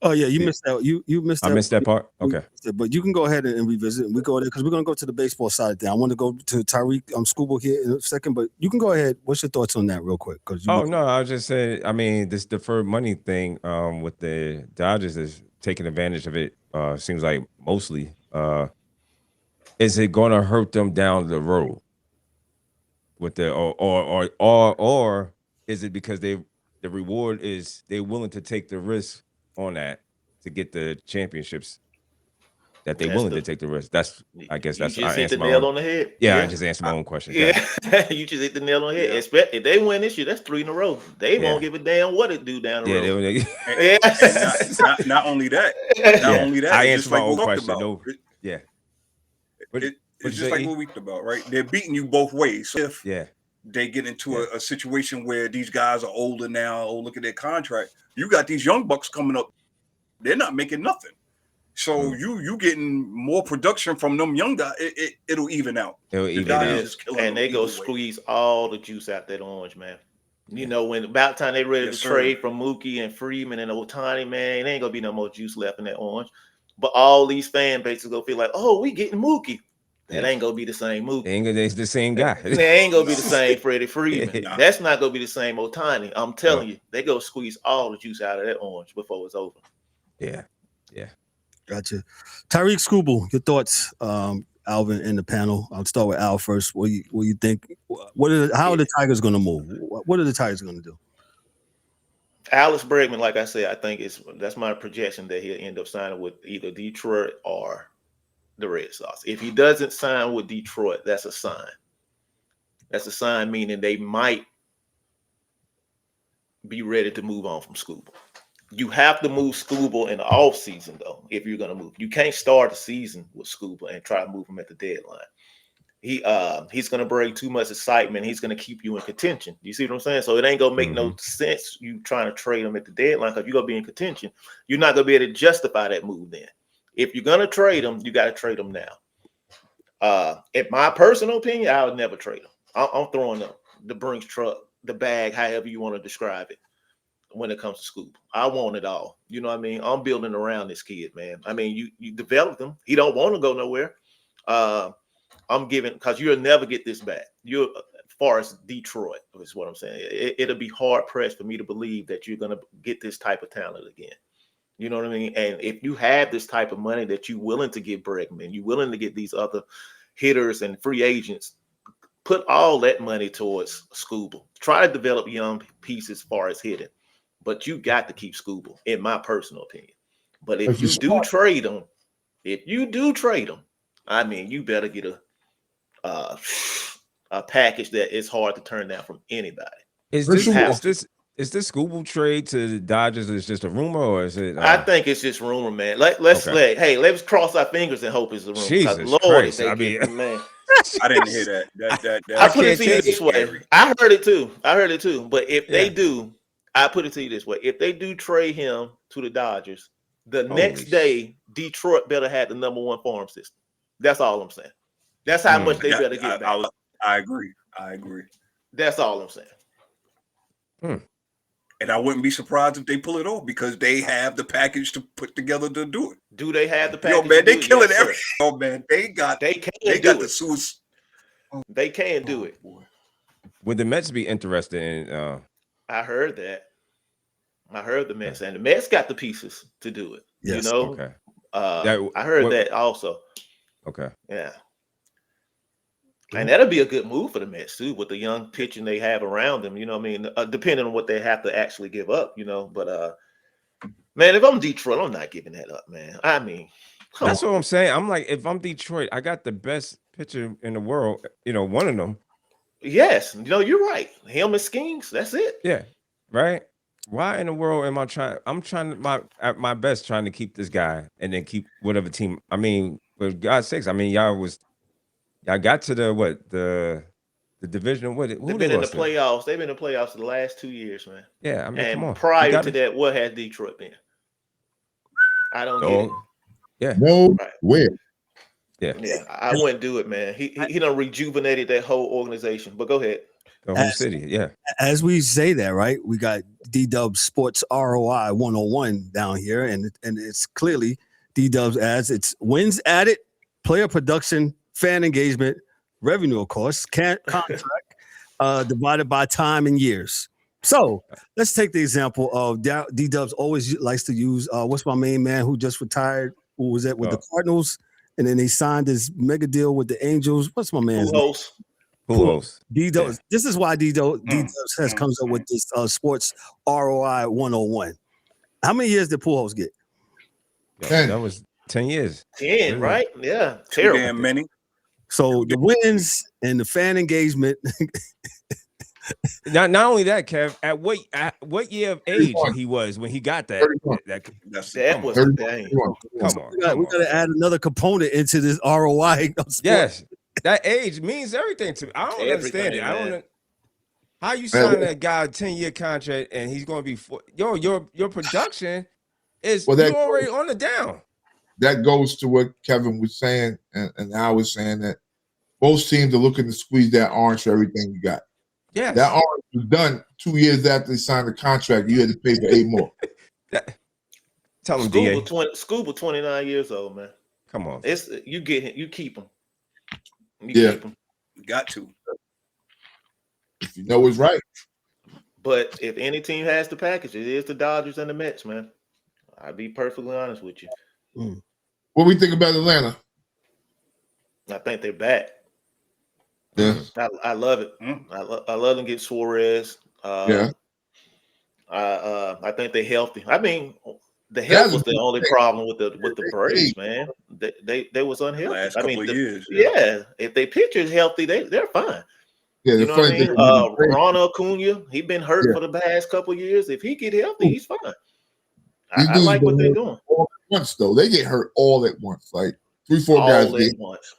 Oh yeah, you missed that. You missed that. I missed that part. Okay. But you can go ahead and revisit. And we go there because we're gonna go to the baseball side of things. I want to go to Tarik Skubal here in a second, but you can go ahead. What's your thoughts on that, real quick? No, I was just saying. I mean, this deferred money thing with the Dodgers is taking advantage of it. Seems like mostly. Is it going to hurt them down the road? With the or is it because the reward is they're willing to take the risk on that to get the championships that they're willing to take the risk? That's I guess that's you just I hit the answered nail my own. on the head. Yeah, I just answered my own question. Yeah, you just hit the nail on the head. Expect if they win this year, that's 3 in a row. They won't give a damn what it do down the road. And not only that, I it's answered just my like own we talked question. about. No, yeah. It's just like what we talked about, right? They're beating you both ways. So if Yeah. they get into a situation where these guys are older now, oh, look at their contract. You got these young bucks coming up. They're not making nothing. So you getting more production from them young guys. It'll even out. It'll even out. And they go squeeze all the juice out that orange, man. You know, when about time they ready to trade from Mookie and Freeman and Ohtani, man, it ain't gonna be no more juice left in that orange. But all these fan bases gonna feel like, oh, we getting Mookie. That ain't gonna be the same Mookie. It's the same guy. That ain't gonna be the same Freddie Freeman. That's not gonna be the same Ohtani. I'm telling you, they go squeeze all the juice out of that orange before it's over. Yeah. Gotcha. Tarik Skubal, your thoughts, Alvin, in the panel. I'll start with Al first. What you think? How are the Tigers going to move? What are the Tigers going to do? Alex Bregman, like I said, I think that's my projection that he'll end up signing with either Detroit or the Red Sox. If he doesn't sign with Detroit, that's a sign. That's a sign meaning they might be ready to move on from Skubal. You have to move Skubal in the offseason, though, if you're going to move. You can't start the season with Skubal and try to move him at the deadline. He's going to bring too much excitement. He's going to keep you in contention. You see what I'm saying? So it ain't going to make no sense you trying to trade him at the deadline because you're going to be in contention. You're not going to be able to justify that move then. If you're going to trade him, you got to trade him now. In my personal opinion, I would never trade him. I'm throwing the Brinks truck, the bag, however you want to describe it. When it comes to Skubal, I want it all. You know what I mean? I'm building around this kid, man. I mean, you developed him. He don't want to go nowhere. I'm giving because you'll never get this back. You're as far as Detroit is what I'm saying. It'll be hard pressed for me to believe that you're gonna get this type of talent again. You know what I mean? And if you have this type of money that you're willing to give Bregman, you're willing to get these other hitters and free agents, put all that money towards Skubal. Try to develop young pieces as far as hitting. But you got to keep Skubal, in my personal opinion. But if you do trade him, I mean, you better get a package that is hard to turn down from anybody. Is this Skubal trade to the Dodgers is just a rumor, or is it? I think it's just rumor, man. Let's cross our fingers and hope it's a rumor. Jesus Lord, Christ! man, I didn't hear that. I put it to you this way. I heard it too. But if they do. I put it to you this way. If they do trade him to the Dodgers, the next day, Detroit better have the #1 farm system. That's all I'm saying. That's how much they better get back. I agree. That's all I'm saying. And I wouldn't be surprised if they pull it off because they have the package to put together to do it. Do they have the package? Yo, man, they killing everything. Oh, man, they got the suicide. They can do it. Boy. Would the Mets be interested in? I heard that. I heard the Mets, and the Mets got the pieces to do it. Yes. You know, okay. I heard that also. Okay. Yeah. And that'll be a good move for the Mets too, with the young pitching they have around them. You know what I mean? Depending on what they have to actually give up, you know. But man, if I'm Detroit, I'm not giving that up, man. I mean, that's what I'm saying. I'm like, if I'm Detroit, I got the best pitcher in the world. You know, one of them. Yes, you know, you're right. Him and Skeens, that's it. Yeah, right. Why in the world am I trying? I'm trying at my best trying to keep this guy and then keep whatever team. I mean, for God's sakes, I mean, y'all got to the division. They've been in the playoffs. They've been in the playoffs the last 2 years, man. Yeah, I mean, and come on. Prior to that, what had Detroit been? I don't get it. Yeah. No, where? Yeah, I wouldn't do it, man. He done rejuvenated that whole organization. But go ahead. The whole city, yeah. As we say that, right? We got D-Dubbz Sports ROI 101 down here, and it's clearly D-Dubbz as its wins added, player production, fan engagement, revenue, of course, contract divided by time and years. So let's take the example of D-Dubbz always likes to use what's my main man who just retired? Who was that with the Cardinals? And then he signed his mega deal with the Angels. What's my man's name? D-Dubbz. Yeah. This is why D-Dubbz has comes up with this Sports ROI 101. How many years did Pujols get? That was 10 years. 10, right? Yeah. Terrible. Damn many. So the wins and the fan engagement. Not only that, Kev, at what year of age he was when he got that? That was a thing. Come on. We got to add another component into this ROI. Yes, that age means everything to me. I don't understand it. I don't know how you sign that guy a 10-year contract and he's going to be your production is already on the down. That goes to what Kevin was saying, and I was saying that most teams are looking to squeeze that orange for everything you got. Yeah, that orange was done 2 years after they signed the contract. You had to pay for 8 more. Tell him, Skubal 29 years old, man. Come on, it's you get him, you keep him. Keep him. You got to. If you know it's right. But if any team has the package, it is the Dodgers and the Mets, man. I'll be perfectly honest with you. What do we think about Atlanta? I think they're back. Yeah, I love it. I love them get Suarez. I think they're healthy. I mean, the health was the only problem with the Braves, man. They was unhealthy. Last couple of years. Yeah, if they pitcher's healthy, they're fine. Yeah, you know what I mean? Ronald Acuna, he been hurt for the past couple of years. If he get healthy, he's fine. I like what they're doing. All at once, though, they get hurt all at once. Like 3-4 guys get once.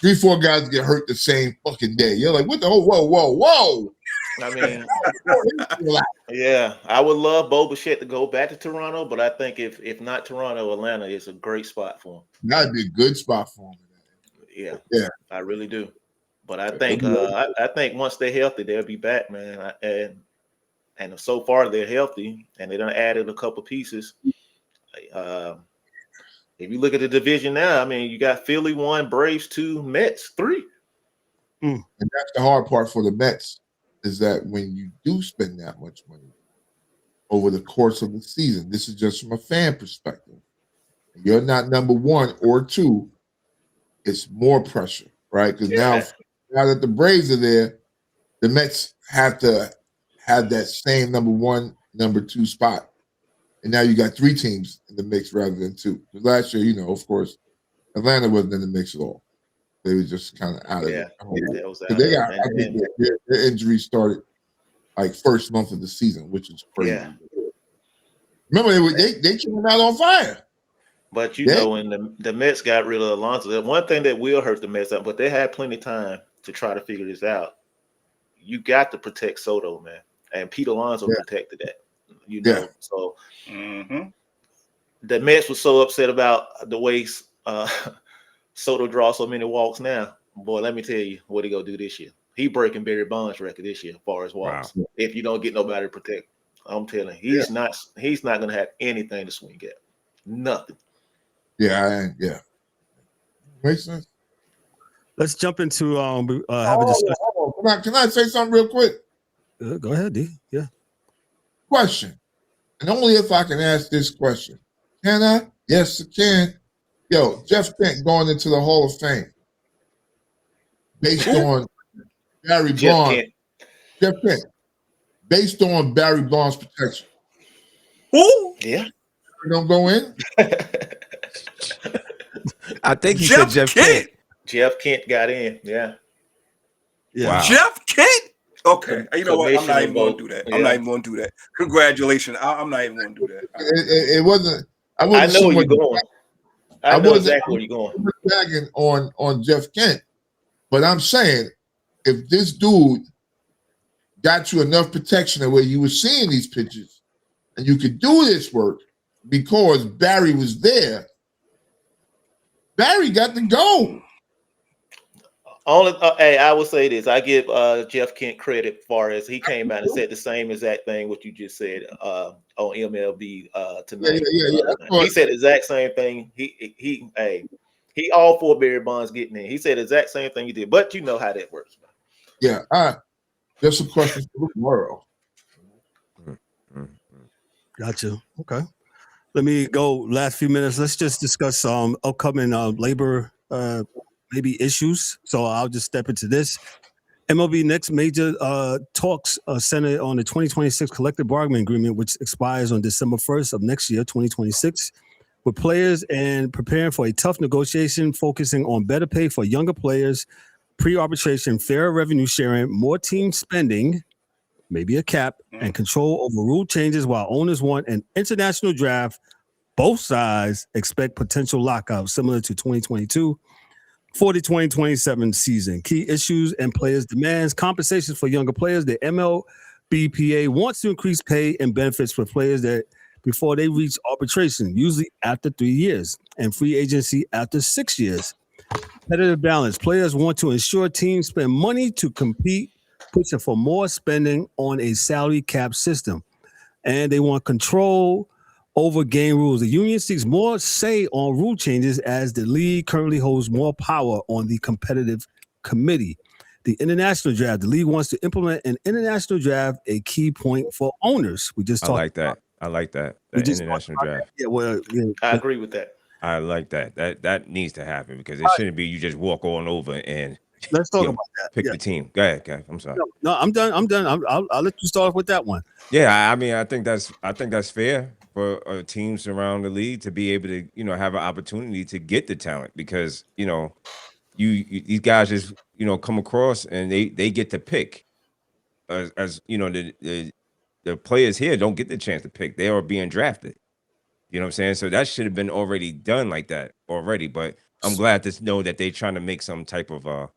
3-4 guys get hurt the same fucking day. You're like, what the whoa. I mean, yeah, I would love Bo Bichette to go back to Toronto, but I think if not Toronto, Atlanta is a great spot for him. That'd be a good spot for him. Yeah, I really do. But I think I think once they're healthy, they'll be back, man. And so far they're healthy, and they done added a couple pieces. If you look at the division now, I mean, you got Philly 1, Braves 2, Mets 3. And that's the hard part for the Mets is that when you do spend that much money over the course of the season, this is just from a fan perspective. You're not number 1 or 2. It's more pressure, right? Because now that the Braves are there, the Mets have to have that same number 1, number 2 spot. And now you got 3 teams in the mix rather than 2. Because last year, of course, Atlanta wasn't in the mix at all. They were just kind of out of it. I think their injury started like first month of the season, which is crazy. Yeah. Remember, they came out on fire. But when the Mets got rid of Alonso, the one thing that will hurt the Mets up, but they had plenty of time to try to figure this out. You got to protect Soto, man. And Pete Alonso protected that. So the Mets were so upset about the way Soto draws so many walks now. Boy, let me tell you what he gonna do this year. He breaking Barry Bonds' record this year as far as walks. Wow. If you don't get nobody to protect, I'm telling you, he's not gonna have anything to swing at. Nothing. Yeah. Makes sense. Let's jump into have a discussion. Can I say something real quick? Go ahead, D. Yeah. Question. And only if I can ask this question. Can I? Yes, I can. Yo, Jeff Kent going into the Hall of Fame. based on Barry Bonds. Jeff Kent. Based on Barry Bonds' protection. Who? Yeah. You don't go in? I think he said Jeff Kent. Jeff Kent got in. Yeah. Wow. Jeff Kent? Okay. You know what? I'm not even going to do that. Yeah. I'm not even going to do that. Congratulations. I'm not even going to do that. It wasn't. I know where you're going. I know exactly where you're going. Bagging on Jeff Kent, but I'm saying if this dude got you enough protection the way you were seeing these pitches, and you could do this work because Barry was there, Barry got to go. Hey, I will say this. I give Jeff Kent credit as far as he came out and said the same exact thing what you just said on MLB tonight. Yeah. He said the exact same thing. He all for Barry Bonds getting in. He said the exact same thing he did, but you know how that works. Yeah, just a question for the world. Gotcha. Okay. Let me go last few minutes. Let's just discuss upcoming labor maybe issues. So I'll just step into this. MLB next major talks centered on the 2026 collective bargaining agreement, which expires on December 1st of next year, 2026, with players and preparing for a tough negotiation focusing on better pay for younger players, pre-arbitration, fair revenue sharing, more team spending, maybe a cap, and control over rule changes while owners want an international draft. Both sides expect potential lockouts similar to 2022 for the 2027 season. Key issues and players' demands, compensations for younger players. The MLBPA wants to increase pay and benefits for players that before they reach arbitration, usually after 3 years, and free agency after 6 years. Competitive balance. Players want to ensure teams spend money to compete, pushing for more spending on a salary cap system. And they want control over game rules. The union seeks more say on rule changes as the league currently holds more power on the competitive committee. The international draft. The league wants to implement an international draft, a key point for owners. We just talked. I like that. The international draft. Yeah, well, I agree with that. I like that. That needs to happen because it shouldn't be you just walk on over and let's talk about that. Pick the team. Go ahead. I'm sorry. No, I'm done. I'll let you start with that one. Yeah, I mean, I think that's fair for teams around the league to be able to, have an opportunity to get the talent because, these guys just, come across and they get to pick as the players here don't get the chance to pick. They are being drafted. You know what I'm saying? So that should have been already done like that already. But I'm glad to know that they're trying to make some type of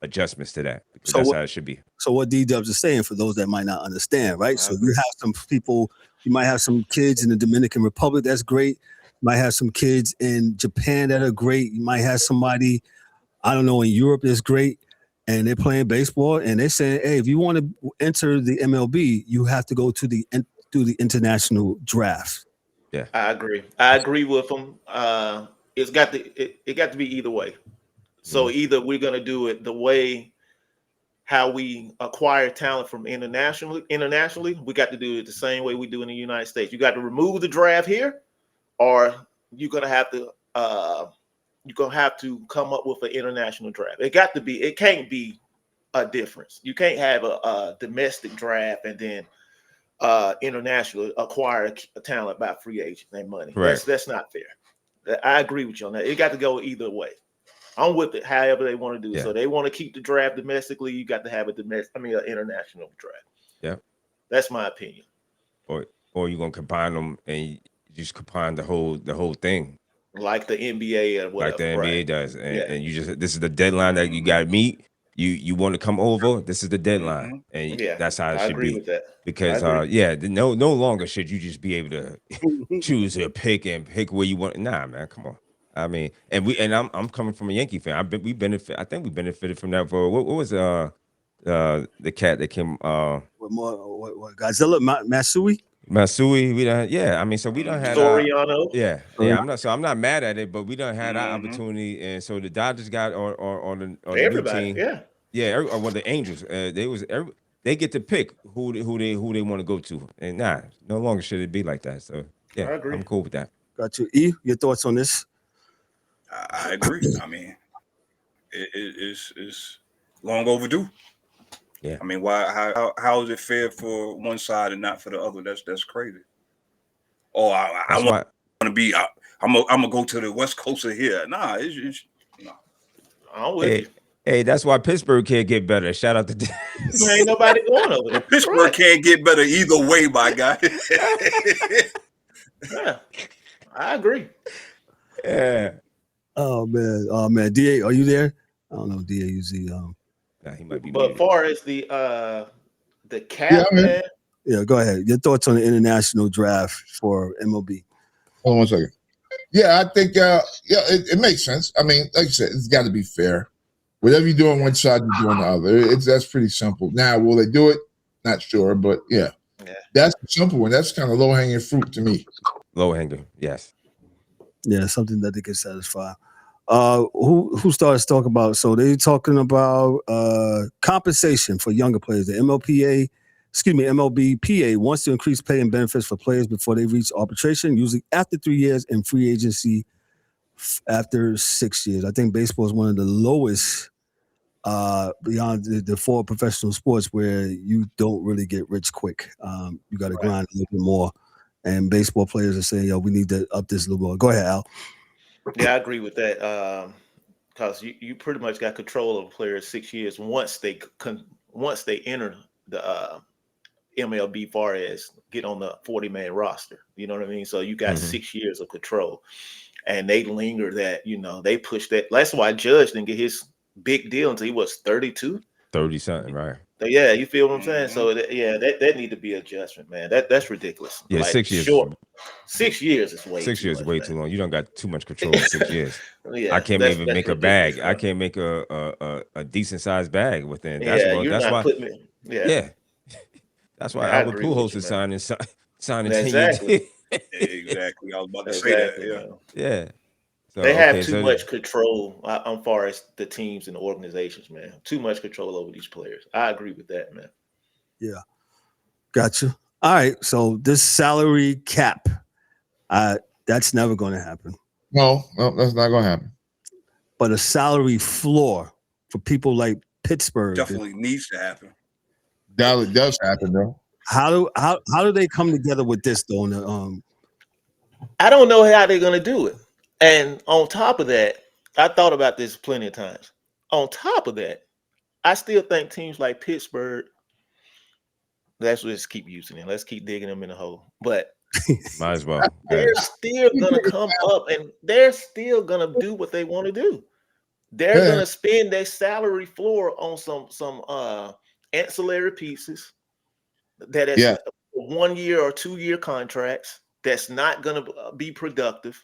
adjustments to that because that's how it should be. So what D-Dubbz is saying for those that might not understand, right? So you have some people, you might have some kids in the Dominican Republic. That's great. You might have some kids in Japan that are great. You might have somebody, I don't know, in Europe that's great. And they're playing baseball and they're saying, hey, if you want to enter the MLB, you have to go to the international draft. Yeah, I agree with them. It got to be either way. So either we're going to do it the way how we acquire talent from internationally, we got to do it the same way we do in the United States. You got to remove the draft here, or you're going to have to come up with an international draft. It can't be a difference. You can't have a domestic draft and then international acquire a talent by free agent and money. Right. That's not fair. I agree with you on that. It got to go either way. I'm with it however they want to do. Yeah. So they want to keep the draft domestically, you got to have an international draft. Yeah. That's my opinion. Or you're gonna combine them and you just combine the whole thing. Like the NBA or whatever. Like the NBA does. And you just this is the deadline that you gotta meet. You want to come over, this is the deadline. And that's how it should be. With that. Because no longer should you just be able to choose a pick and pick where you want. Nah, man, come on. I mean, I'm coming from a Yankee fan. I think we benefited from that. For what was the cat that came what Godzilla Masui? We done, I mean, so we done had Soriano. I'm not mad at it, but we done had our opportunity, and so the Dodgers got on the new team. Well, the Angels, they get to pick who they want to go to, and no longer should it be like that. So I agree. I'm cool with that. Got you. E, your thoughts on this? I agree. I mean, it's long overdue. Yeah. I mean, why? How is it fair for one side and not for the other? That's crazy. Oh, I want to be. I'm gonna go to the West Coast of here. Nah, it's nah. I'm with you. Hey, that's why Pittsburgh can't get better. Shout out to Diaz. There ain't nobody going over there. Pittsburgh can't get better either way, my guy. Yeah, I agree. Yeah. Oh man, DA, are you there? I don't know, DA usually. He might be. But muted. far as the cap, man. Yeah, go ahead. Your thoughts on the international draft for MLB? Hold on one second. Yeah, I think it makes sense. I mean, like I said, it's got to be fair. Whatever you do on one side, you do on the other. That's pretty simple. Now, will they do it? Not sure, but yeah. That's the simple one. That's kind of low hanging fruit to me. Low hanging, yes. Yeah, something that they can satisfy. Who starts talking about? So they're talking about compensation for younger players. The MLBPA wants to increase pay and benefits for players before they reach arbitration, usually after 3 years, and free agency after 6 years. I think baseball is one of the lowest beyond the four professional sports where you don't really get rich quick. You got to grind a little bit more. And baseball players are saying, yo, we need to up this a little more. Go ahead, Al. Yeah, I agree with that. Because you pretty much got control of players 6 years once they enter the MLB, far as get on the 40-man roster. You know what I mean? So you got 6 years of control, and they linger that. They push that. That's why Judge didn't get his big deal until he was 32, 30 something, right? So, yeah, you feel what I'm saying? So that need to be adjustment, man. That's ridiculous. Yeah, like, 6 years. Short. 6 years is way. 6 years is way too long. You don't got too much control in 6 years. Yeah, I can't even make a bag. I can't make a decent sized bag within. That's why. Yeah. That's why Albert Pujols is signing 10 years. Exactly. I was about to say that. Yeah. So, they have too much control as far as the teams and the organizations, man. Too much control over these players. I agree with that, man. Yeah. Gotcha. All right. So this salary cap, that's never going to happen. No, that's not going to happen. But a salary floor for people like Pittsburgh definitely needs to happen. That does happen, though. How do they come together with this, though? I don't know how they're going to do it. And on top of that, I thought about this plenty of times. On top of that, I still think teams like Pittsburgh, let's just keep using them. Let's keep digging them in the hole. But might as well. They're still going to come up and they're still going to do what they want to do. They're going to spend their salary floor on some ancillary pieces that is 1 year or 2 year contracts that's not going to be productive.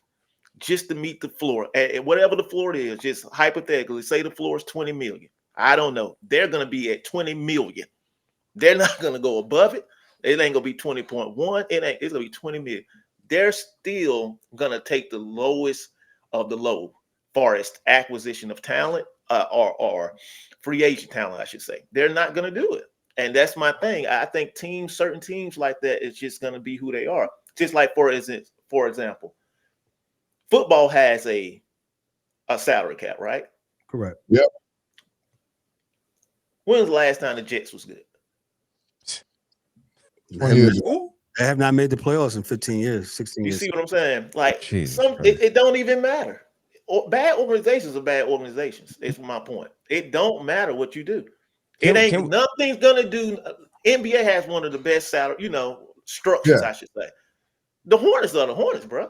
Just to meet the floor, and whatever the floor is, just hypothetically, say the floor is 20 million. I don't know. They're going to be at 20 million. They're not going to go above it. It ain't going to be 20.1. It's going to be 20 million. They're still going to take the lowest of the low, far as acquisition of talent or free agent talent, I should say. They're not going to do it. And that's my thing. I think certain teams like that is just going to be who they are. Just like, for example, football has a salary cap, right? Correct. Yep. When was the last time the Jets was good? 20 years. They have not made the playoffs in 15 years, 16 years. You see what I'm saying? Like, it don't even matter. Bad organizations are bad organizations. That's my point. It don't matter what you do. Nothing's gonna do. NBA has one of the best salary, structures, I should say. The Hornets are the Hornets, bro.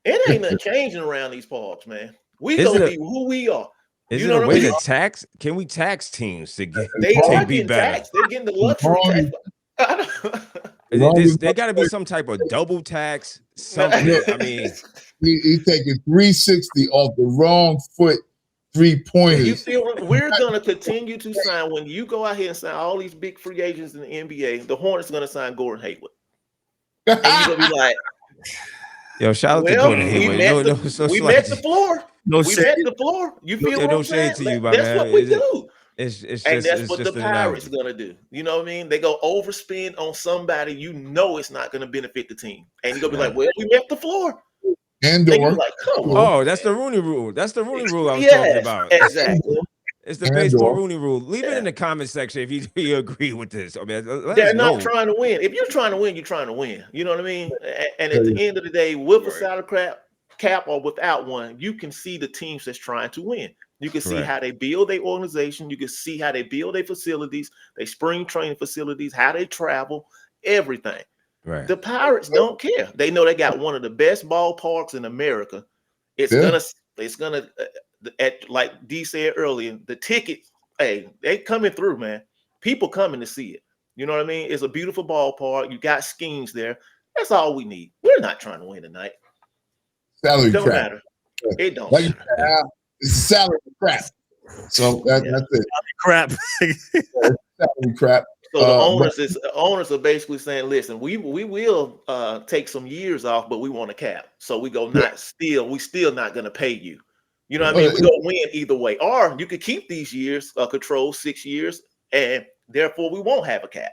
It ain't nothing changing around these parks, man. We gonna be who we are. Is it a way to tax? Can we tax teams to get to be better? Taxed. They're getting the luxury tax. There got to be some type of double tax. Something. I mean, he taking 360 off the wrong foot 3-pointers. You feel we're gonna continue to sign when you go out here and sign all these big free agents in the NBA. The Hornets gonna sign Gordon Hayward, and you're gonna be like. Yo, shout out to Gordon Hayward. We met the floor. We met the floor. You feel what I'm saying? To you, that's what we do. It's just, and that's what the Pirates are going to do. You know what I mean? They go overspend on somebody it's not going to benefit the team. And you're going to be like, well, we met the floor. And like, that's the Rooney rule. That's the Rooney rule I was talking about. Exactly. It's the baseball Rooney Rule. Leave it in the comment section if you agree with this. I mean, they're not trying to win. If you're trying to win, you're trying to win. You know what I mean? And at the end of the day, with a salary cap or without one, you can see the teams that's trying to win. You can see how they build their organization. You can see how they build their facilities, their spring training facilities, how they travel, everything. Right. The Pirates don't care. They know they got one of the best ballparks in America. It's gonna, like D said earlier, the tickets, hey, they coming through, man. People coming to see it. You know what I mean? It's a beautiful ballpark. You got schemes there. That's all we need. We're not trying to win tonight. Salary it don't crap. Matter. It don't like, matter. It's salary crap. So that's it. Crap. Salary crap. So the owners are basically saying, listen, we will take some years off, but we want a cap. So we go we still not gonna pay you. You know what I mean? We're gonna win either way. Or you could keep these years control 6 years, and therefore we won't have a cap.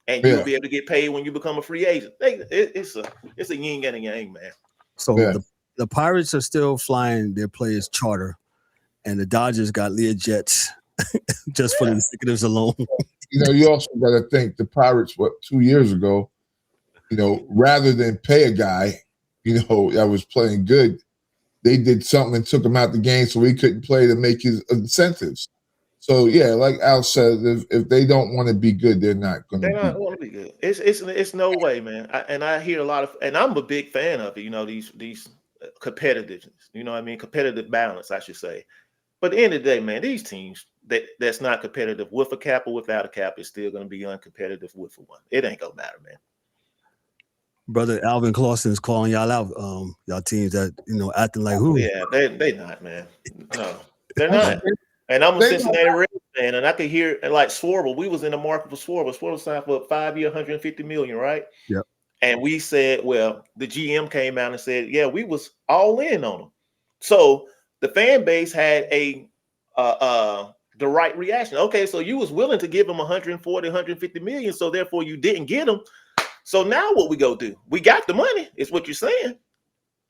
And you'll be able to get paid when you become a free agent. It's a yin and a yang, man. So the Pirates are still flying their players charter, and the Dodgers got Learjets just for the executives alone. You know, you also got to think the Pirates, 2 years ago, you know, rather than pay a guy, you know, that was playing good, they did something and took him out the game so he couldn't play to make his incentives. So, yeah, like Al said, if they don't want to be good, they're not going to be. They don't want to be good. It's no way, man. I hear a lot of, and I'm a big fan of it, you know, these competitiveness, you know what I mean? Competitive balance, I should say. But at the end of the day, man, these teams that's not competitive with a cap or without a cap is still going to be uncompetitive with one. It ain't going to matter, man. Brother Alvin Clawson is calling y'all out, y'all teams that, you know, acting like who? Yeah, they not, man. No, they're not. And I'm a Cincinnati Reds fan, and I could hear like Schwarber. We was in the market for Schwarber. Schwarber signed for a 5-year, $150 million, right? Yep. And we said, well, the GM came out and said, yeah, we was all in on him. So the fan base had the right reaction. Okay, so you was willing to give him 140, 150 million, so therefore you didn't get him. So now what we go do? We got the money, is what you're saying.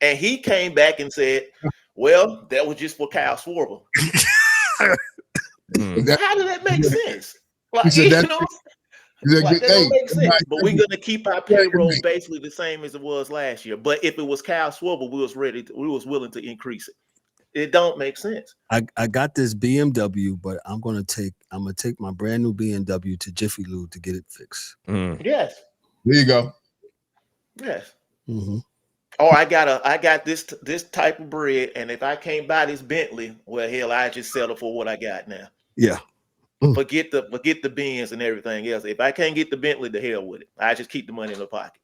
And he came back and said, well, that was just for Kyle Schwarber. How did that make sense? Like, you know, like, that don't make sense. But we're gonna keep our payroll basically the same as it was last year. But if it was Kyle Schwarber, we was willing to increase it. It don't make sense. I got this BMW, but I'm gonna take my brand new BMW to Jiffy Lube to get it fixed. Yes. There you go. Yes. Mm-hmm. Or I got this type of bread, and if I can't buy this Bentley, well, hell, I just settle for what I got now. Yeah. Forget the Benz and everything else. If I can't get the Bentley, the hell with it. I just keep the money in the pocket.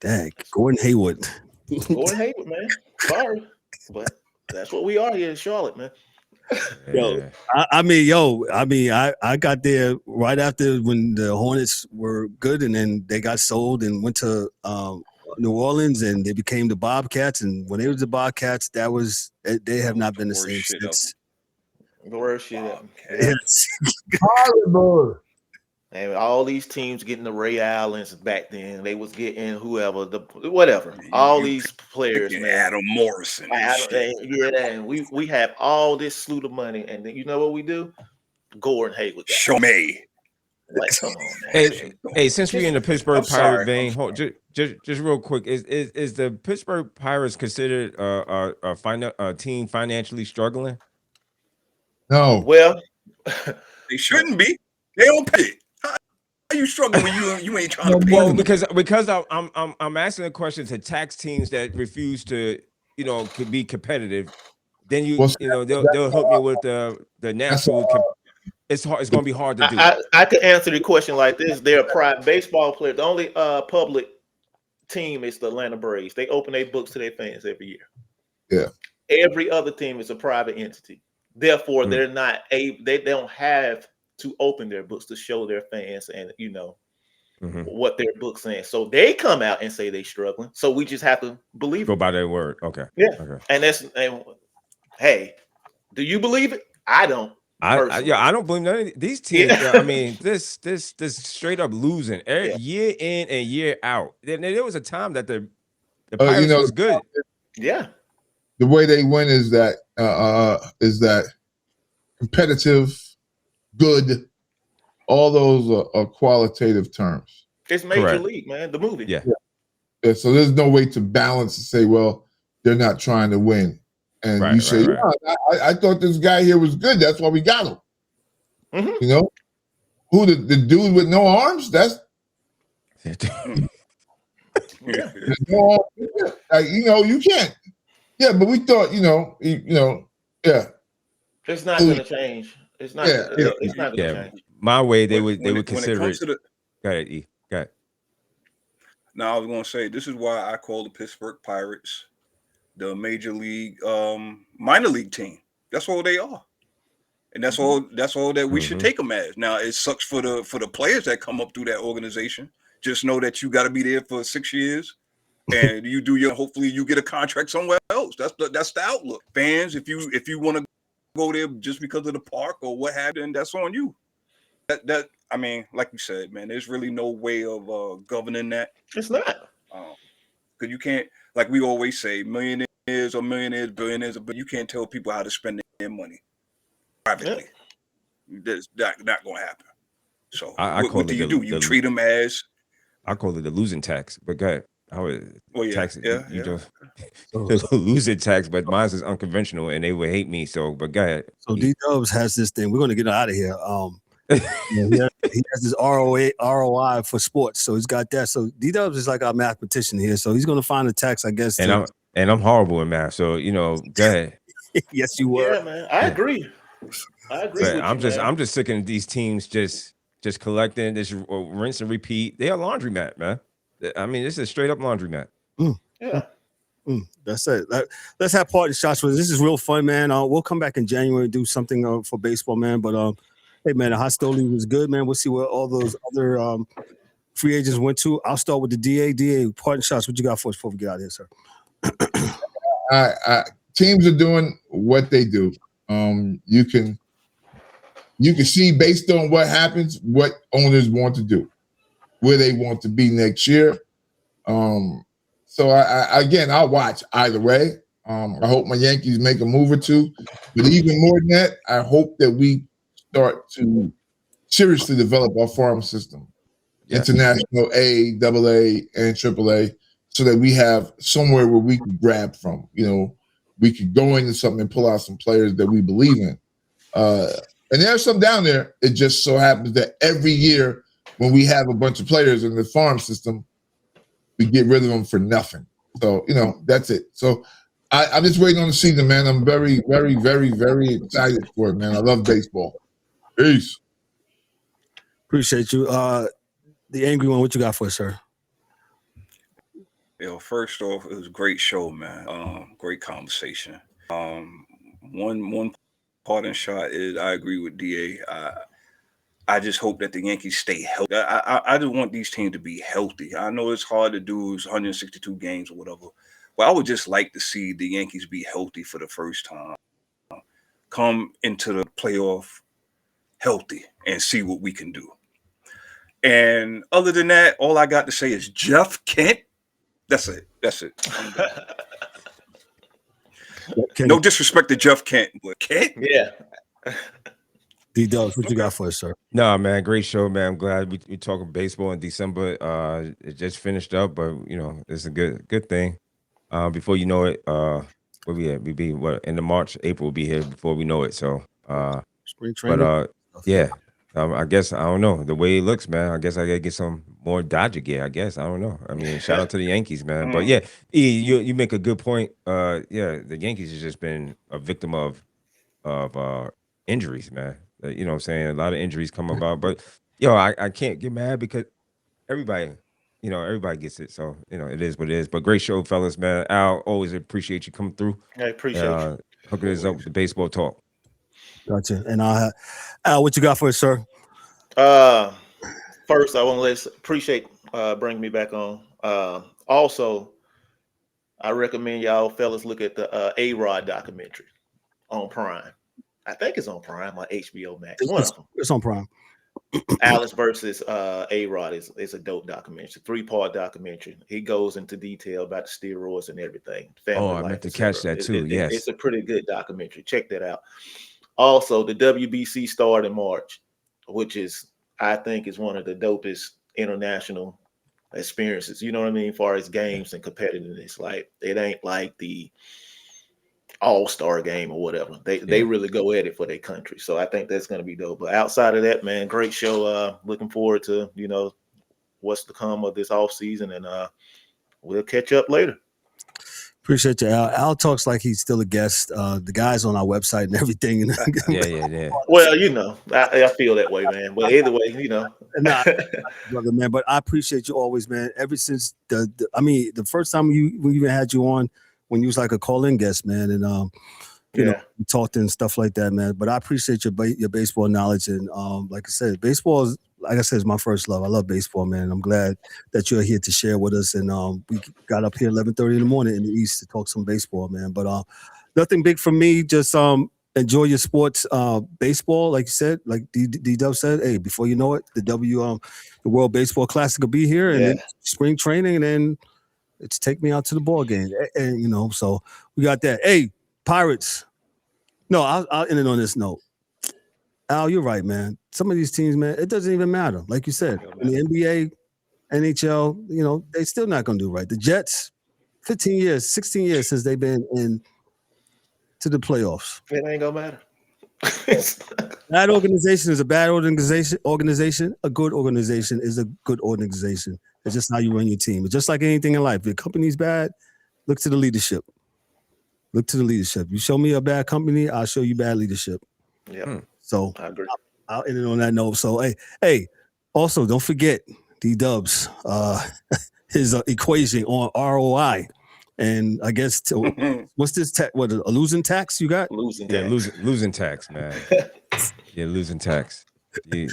Dang, Gordon Hayward. Gordon Hayward, man. Sorry, but that's what we are here in Charlotte, man. I got there right after when the Hornets were good, and then they got sold and went to New Orleans, and they became the Bobcats. And when they was the Bobcats, they have not been the same since. The worst shit ever. Yes. Horrible. And all these teams getting the Ray Allens back then, they was getting whoever, whatever. All these players, man. Adam Morrison. And we have all this slew of money, and then you know what we do? Gordon Hayward. Show me. Like, come on, man. Hey, since we're in the Pittsburgh Pirate vein, just real quick, is the Pittsburgh Pirates considered a team financially struggling? No. Well, they shouldn't be. They don't pay it. How you struggling when you ain't trying to pay? Well, because I'm asking a question to tax teams that refuse to, you know, could be competitive. Then they'll help me with the national. It's hard. It's going to be hard to do. I could answer the question like this: they're a private baseball player. The only public team is the Atlanta Braves. They open their books to their fans every year. Yeah. Every other team is a private entity. Therefore, they're not they don't have to open their books to show their fans and what their book's saying. So they come out and say they struggling. So we just have to believe Go by their word. Okay. Yeah. Okay. And hey, do you believe it? I don't. I don't believe none of these teams. I mean, this straight up losing year in and year out. There was a time that the Pirates was good. Yeah. The way they win is that is that competitive, good, all those are qualitative terms. It's Major Correct. League, man. The movie. Yeah. Yeah, so there's no way to balance and say, well, they're not trying to win. And Right, you say, right. "No, I thought this guy here was good. That's why we got him." Mhm. You know, who the dude with no arms? That's Yeah. no arms. Like, you can't. Yeah, but we thought, yeah. It's not going to change. It's not. Yeah, It's not going to Yeah. change. My way, they would when it consider comes it. to the Go ahead, E. Go ahead. Now I was gonna say this is why I call the Pittsburgh Pirates the major league minor league team. That's all they are. And that's all that we should take them as. Now it sucks for the players that come up through that organization. Just know that you got to be there for 6 years and you do hopefully you get a contract somewhere else. That's the outlook. Fans, if you want to go there just because of the park or what have you, then that's on you. That I mean, like you said, man, there's really no way of governing that. It's not. Because you can't, like we always say, millionaires or millionaires, billionaires, but you can't tell people how to spend their money privately. That's not going to happen. So what do you do? You treat them as... I call it the losing tax, but go ahead. I would tax it. Yeah. The losing tax, but mine is unconventional and they would hate me. So, but go ahead. So D-Dubbz has this thing. We're going to get out of here. He has this ROI for sports, so he's got that. So D-Dubbz is like our mathematician here, so he's going to find a tax, I guess. And I'm horrible in math, so go ahead. Yes, you were. Yeah, man. I agree. But I'm just sick of these teams just collecting this rinse and repeat. They are laundromat, man. I mean, this is straight up laundromat. Yeah. That's it. Let's have party shots with this. Is real fun, man. We'll come back in January and do something for baseball, man. But hey, man, the hostility was good, man. We'll see where all those other free agents went to. I'll start with the DA. Party shots. What you got for us before we get out of here, sir? Teams are doing what they do. You can see based on what happens, what owners want to do, where they want to be next year. So I'll watch either way. I hope my Yankees make a move or two, but even more than that, I hope that we start to seriously develop our farm system, international A, AA, and AAA, so that we have somewhere where we can grab from. We could go into something and pull out some players that we believe in. And there's some down there. It just so happens that every year when we have a bunch of players in the farm system, we get rid of them for nothing. So, that's it. So I'm just waiting on the season, man. I'm very, very, very, very excited for it, man. I love baseball. Peace. Appreciate you. The angry one, what you got for us, sir? First off, it was a great show, man. Great conversation. One parting shot is I agree with DA. I just hope that the Yankees stay healthy. I just want these teams to be healthy. I know it's hard to do. It's 162 games or whatever. But I would just like to see the Yankees be healthy for the first time. Come into the playoff healthy and see what we can do. And other than that, all I got to say is Jeff Kent. That's it. No disrespect to Jeff Kent, but Kent? Yeah. D-Dubbz, what you got for us, sir? No, man, great show, man. I'm glad we talking baseball in December. It just finished up, but it's a good thing. Before you know it, where we at? We be in the March, April will be here before we know it. So spring training. But I guess I don't know the way it looks, man. I guess I gotta get some more Dodger gear. I guess I don't know. I mean, shout out to the Yankees, man. But yeah, you make a good point. The Yankees has just been a victim of injuries, man. You know what I'm saying? A lot of injuries come about, but I can't get mad because everybody gets it. So it is what it is. But great show, fellas, man. Al, always appreciate you coming through. I appreciate you hooking us up with the baseball talk. Gotcha. And Al, what you got for us, sir? First, I want to appreciate bringing me back on. Also, I recommend y'all fellas look at the A-Rod documentary on Prime. I think it's on Prime or HBO Max. It's on Prime. Alice versus A-Rod is a dope documentary. It's a 3-part documentary. He goes into detail about the steroids and everything. I meant to catch that too. Yes. It's a pretty good documentary. Check that out. Also, the WBC started in March, which I think is one of the dopest international experiences. You know what I mean? As far as games and competitiveness. Like, it ain't like the all-star game or whatever. They really go at it for their country. So I think that's going to be dope. But outside of that, man, great show. Looking forward to, what's to come of this offseason, and we'll catch up later. Appreciate you, Al. Al talks like he's still a guest. The guy's on our website and everything. Yeah. Well, I feel that way, man. But either way, Nah, brother, man. But I appreciate you always, man. Ever since the first time we even had you on, when you was like a call-in guest, man, and we talked and stuff like that, man. But I appreciate your baseball knowledge, and like I said, baseball is my first love. I love baseball, man. I'm glad that you're here to share with us, and we got up here 11:30 in the morning in the East to talk some baseball, man. But nothing big for me. Just enjoy your sports, baseball, like you said, like D-Dubbz said. Hey, before you know it, the World Baseball Classic will be here, and then spring training, and then it's take me out to the ball game, and so we got that. Hey, Pirates. No, I'll end it on this note. Al, you're right, man. Some of these teams, man, it doesn't even matter. Like you said, in the NBA, NHL, they still not gonna do right. The Jets, 15 years, 16 years since they've been in to the playoffs. It ain't gonna matter. Bad organization is a bad organization. A good organization is a good organization. It's just how you run your team. It's just like anything in life. If your company's bad, look to the leadership. Look to the leadership. You show me a bad company, I'll show you bad leadership. Yeah. So I agree. I'll end it on that note. So hey, also don't forget D-Dubbz, his equation on ROI. And I guess what's this a losing tax you got? Losing tax, man. Yeah, losing tax. Yeah.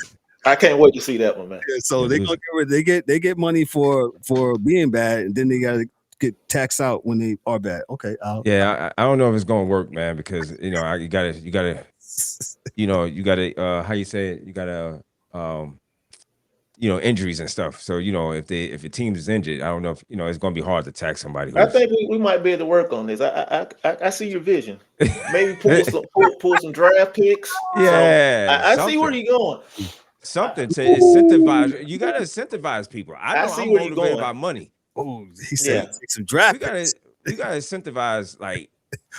I can't wait to see that one, man. Yeah, so they get money for being bad, and then they gotta get taxed out when they are bad. Okay. I don't know if it's gonna work, man, because you gotta how you say it, you gotta injuries and stuff. So if your team is injured, I don't know if it's gonna be hard to tax somebody. I think we might be able to work on this. I see your vision. Maybe pull some draft picks. Yeah, so I see where you're going. Something to incentivize. You gotta incentivize people. I know see I'm where you're motivated going. by money. Oh, he said take some draft. You gotta incentivize like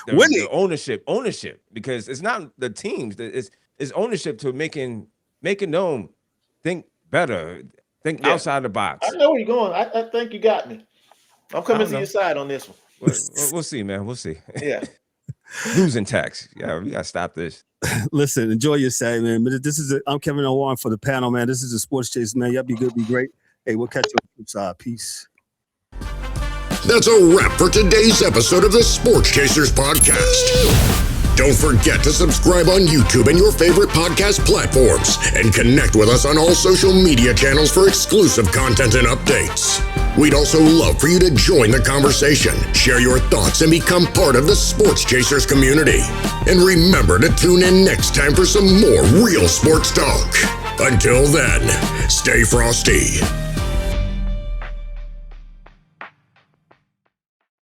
the ownership, because it's not the teams. It's ownership to making them think better, think outside the box. I know where you're going. I think you got me. I'm coming to your side on this one. We'll see, man. We'll see. Yeah. Losing tax. Yeah, we gotta stop this. Listen, enjoy your Saturday, man. But I'm Kevin Warren for the panel, man. This is the Sports Chasers, man. Y'all be good, be great. Hey, we'll catch you on the side. Peace. That's a wrap for today's episode of the Sports Chasers podcast. Don't forget to subscribe on YouTube and your favorite podcast platforms, and connect with us on all social media channels for exclusive content and updates. We'd also love for you to join the conversation, share your thoughts, and become part of the Sports Chasers community. And remember to tune in next time for some more real sports talk. Until then, stay frosty.